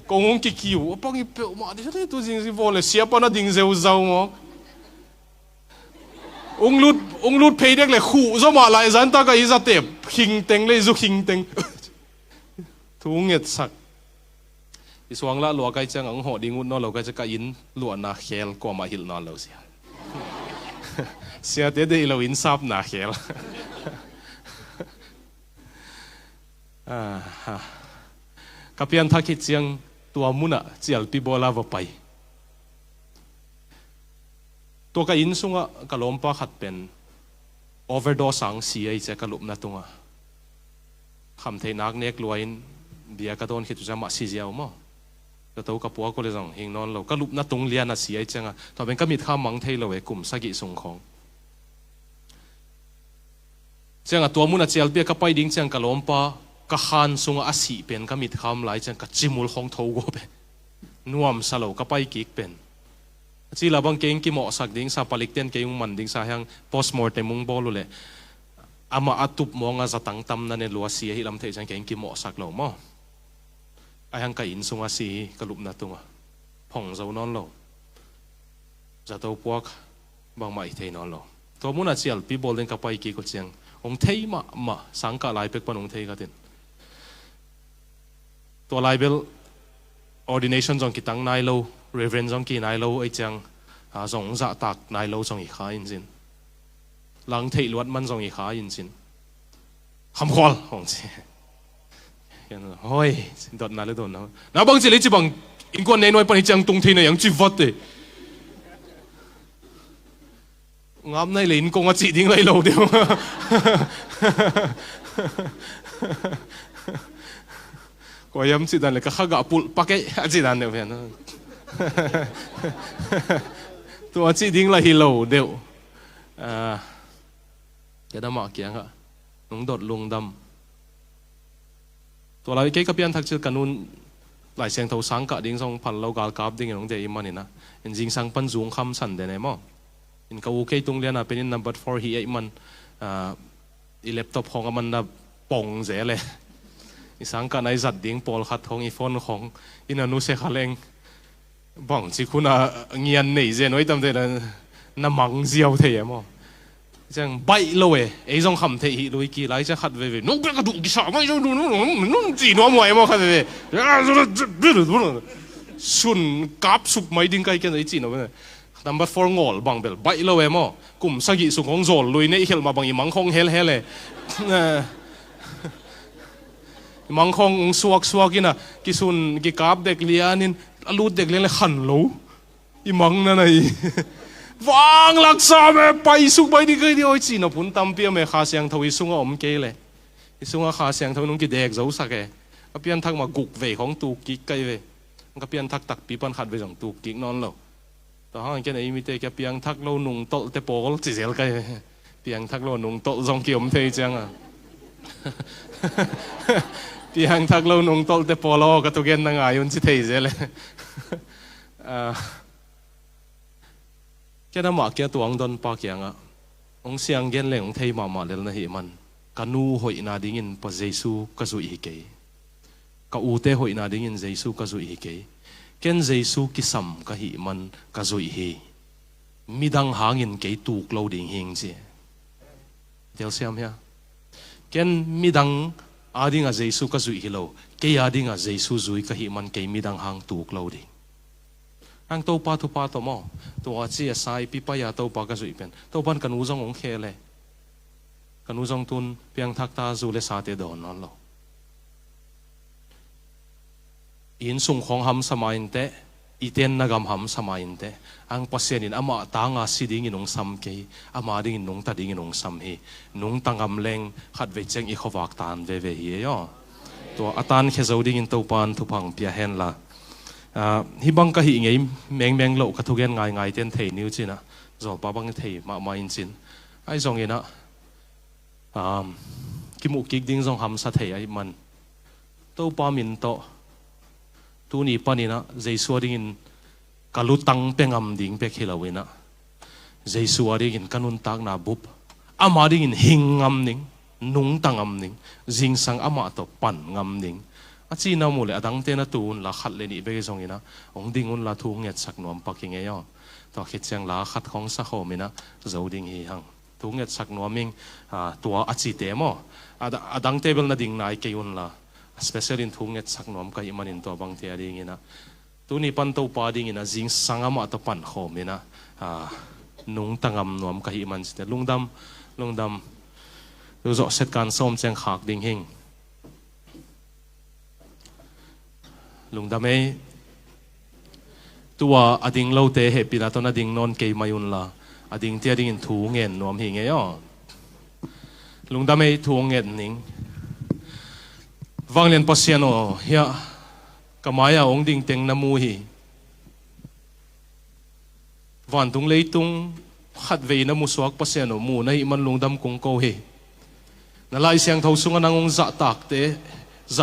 công ông cái kiểu bao nhiêu bèo mà đi thế tôi chính vô là xia pa na đinh dâu dâu mà ông lút phê đếc lại khủ do mà lại dán ta cái ra tệp hình tên lấy giúp hình tên thú nghiệt sắc đi xuống lá lúa cái chẳng ông họ đi ngút nó lúa cái chắc cái in lúa na khel qua mà hil nó lúa xia xia thế đây là in sáp na khel kapian thắc hít chiang tua muna chial pi bola vào bayตัวก็อินซุงะก็ล้มปะขัดเป็น overdose สังสีไอ้เจ้าก็ลุบนั่นตรงอ่ะคำเทนักเนกลวยเบียก็โดนคิดจะมาสีเจียวมั้งก็ตัวกับปัวก็เลยสั่งหิงนอนเราก็ลุบนั่นตรงเลียนน่ะสีไอ้เจ้าอ่ะตอนเป็นก็มีข้ามมังเทเราไอ้กลุ่มสกิส่งของเจ้าอ่ะตัวมุนอ่ะเจียลเบียก็ไปดิ้งเจ้าก็ล้มปะก็ขันซุงอ่ะสีเป็นก็มีข้ามหลายเจ้าก็จิมุลของทูก็เป็นน่วมสโลก็ไปกิกเป็น chỉ là bằng keng ki mo sak ding sa palik ten kayong man ding sa hang postmortem mong bolo le ama atup mo nga zatang tam na ne luasi hilam the jang keng ki mo sak lo mo ai hang ka in sunga si kalup na tunga phong zo non lo za to puak bang mai the non lo to mun a chial pi bol den ka pai ki ko chiang ong thei ma sang ka lai pek pan ong thei ka tin to lai bel ordination jong ki tang nai lo reverend jong ki nai lo ai chang jong za tak nai lo jong i kha in sin lang thei luat man jong i kha in sin kham khol hong chi hoi dot na le don na bang chi le chi bang in kon nei noi pan hi chang tung thei na yang chi vot de ngam nay lên công chị tiếng lấy lâu điều có em chị đàn là các khắc gạo pul pakai chị đàn đều vậy nó tụi chị tiếng là hi lâu đều cái đó mà kia hả nung đột lung đâm tụi lại cái biên thắc chữ kanun lại xem thấu sáng cả tiếng xong phần lâu gạo cáp tiếng nung để im mà nè in jing sang pan dung khăm sẵn để này mà in ka ukay tung lian na penin number 4 hi ay man i laptop hong man na pong ze le isang ka nai zat ding pol khat hong i phone hong in anu se khaleng bang chi khuna ngian nei ze noi tam de na mang ziaw the mo chang bai lo e jong kham the hi loi ki lai cha khat ve ve no ka du ki sa mai no chi no mo mo khat ve sun kap sup mai ding kai ken ai chi no number 4 ngol bang bel bai lo emo kum sagi su ngong zol lui nei hel ma bang i mang khong hel hele mang khong suak ina ki sun ki kap dek lianin alut dek le khan lo i mang na nai wang laksa me pai su bai di kai di oi chi no pun tam pia me kha siang thoi sunga om ke le i sunga kha siang thoi nung ki dek zo sa ke ka pian thak ma guk ve khong tu ki kai ve ka pian thak tak pi pan khat ve jong tu ki non lo tao hỏi cái này mi tê cái piang thắc lâu nung tol tê bol chỉ dễ cái piang thắc lâu nung tol giống kiểu thế chăng à piang thắc lâu nung tol tê bol lo cái tụi gen đang ai un chỉ thế dễ lệ cái đó mà cái tuang don pa kiang à ông siang gen lệ ông thấy mà lên là hiểm man kanu hội na dingin pa Jesu kazui hike ka ute hội na dingin Jesu kazui hike ken Jesu kisam ka hi man ka zui hi midang hangin ke tuk lo ding hing chi tel siam ya ken midang ading a Jesu ka zui hi lo ke ading a Jesu zui ka hi man ke midang hang tuk lo ding ang to pa to mo to a chi sai pi pa ya to pa ka zui pen to pan kan uzong ong khele kan uzong tun piang thak ta zu le sa te don non lo in sung khong ham samain te iten nagam ham samain te ang pasien in ama tanga siding inong sam ke ama ding inong ta ding inong sam hi nung tangam leng khat ve cheng i khowak tan ve ve hi yo to atan khezo ding in to pan thu phang pia hen la hi bang ka hi ngei meng lo ka thu gen ngai ten thei niu china zo pa bang thei ma in chin ai zong ina ki mu kik ding zong ham sa thei ai man to pa min to tu ni panina Jesu dingin kalutang pengam ding pek hilawina Jesu dingin kanun tak na bup ama dingin hingam ning nung tangam ning jing sang ama to pan ngam ning achi na mule adang te na tun la khat le ni be jong ina ong dingun la thu nget sak nom paking e yo to khit chang la khat khong sa khomina zo ding hi hang thu nget sak noming tua achi te mo adang table na ding nai ke un la especially in thunget sak nom ka imanin to bang te ading ina tuni pan to pa ding ina jing sangama to pan khom ina nung tangam nom ka iman ste lungdam lu zo set kan som cheng khak ding hing lungdam e tua ading lo te he pina to na ding non ke mayun la ading te ading in thu ngen nom hing e yo lungdam e thu ngen ning vang len pasiano ya kamaya ong ding teng na mu hi van tung lei tung khat ve na mu suak pasiano mu nai man lungdam kong ko hi na lai siang thau sunga nangong za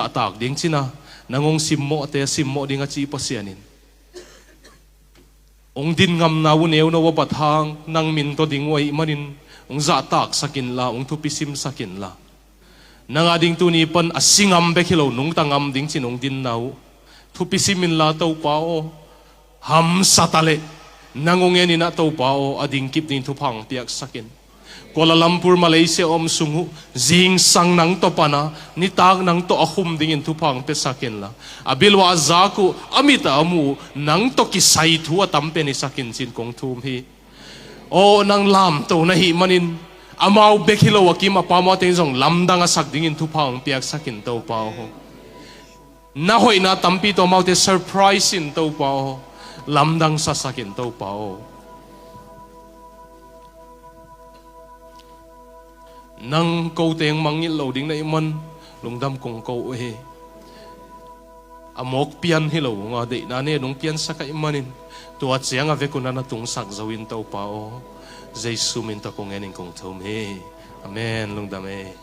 tak ding china nangong simmo te simmo ding a chi pasianin ông din ngam na u neu no wa pathang nang min to ding wai manin ông za tak sakin la ông thu pisim sakin la nang ading tu ni pan asingam be khilo nung tangam ding chin ông din nau thu pisimin la to pao ham satale nangong en ina to pao ading kip din thu phang piak sakin Kuala Lumpur Malaysia om sungu zing sang nang to pana ni tag nang to akhum dingin thu phang pe sakin la abilwa zaku amita amu nang to kisai thu atampe ni sakin chin kong thum hi o nang lam to na hi manin amau bekhilo wakim apama te jong lamdang asak dingin thu phang piak sakin to pao na hoi na tampi to mau te surprise in to pao lamdang sa sakin to pao nang câu tiếng mangil lo ding na iman lungdam kong câu he amok pian hi lo nga de na ne nung pian sa ka imanin tua chiang ave kuna na tung sak zawin to pao jesu min ta kong ening kong thom he amen lungdam e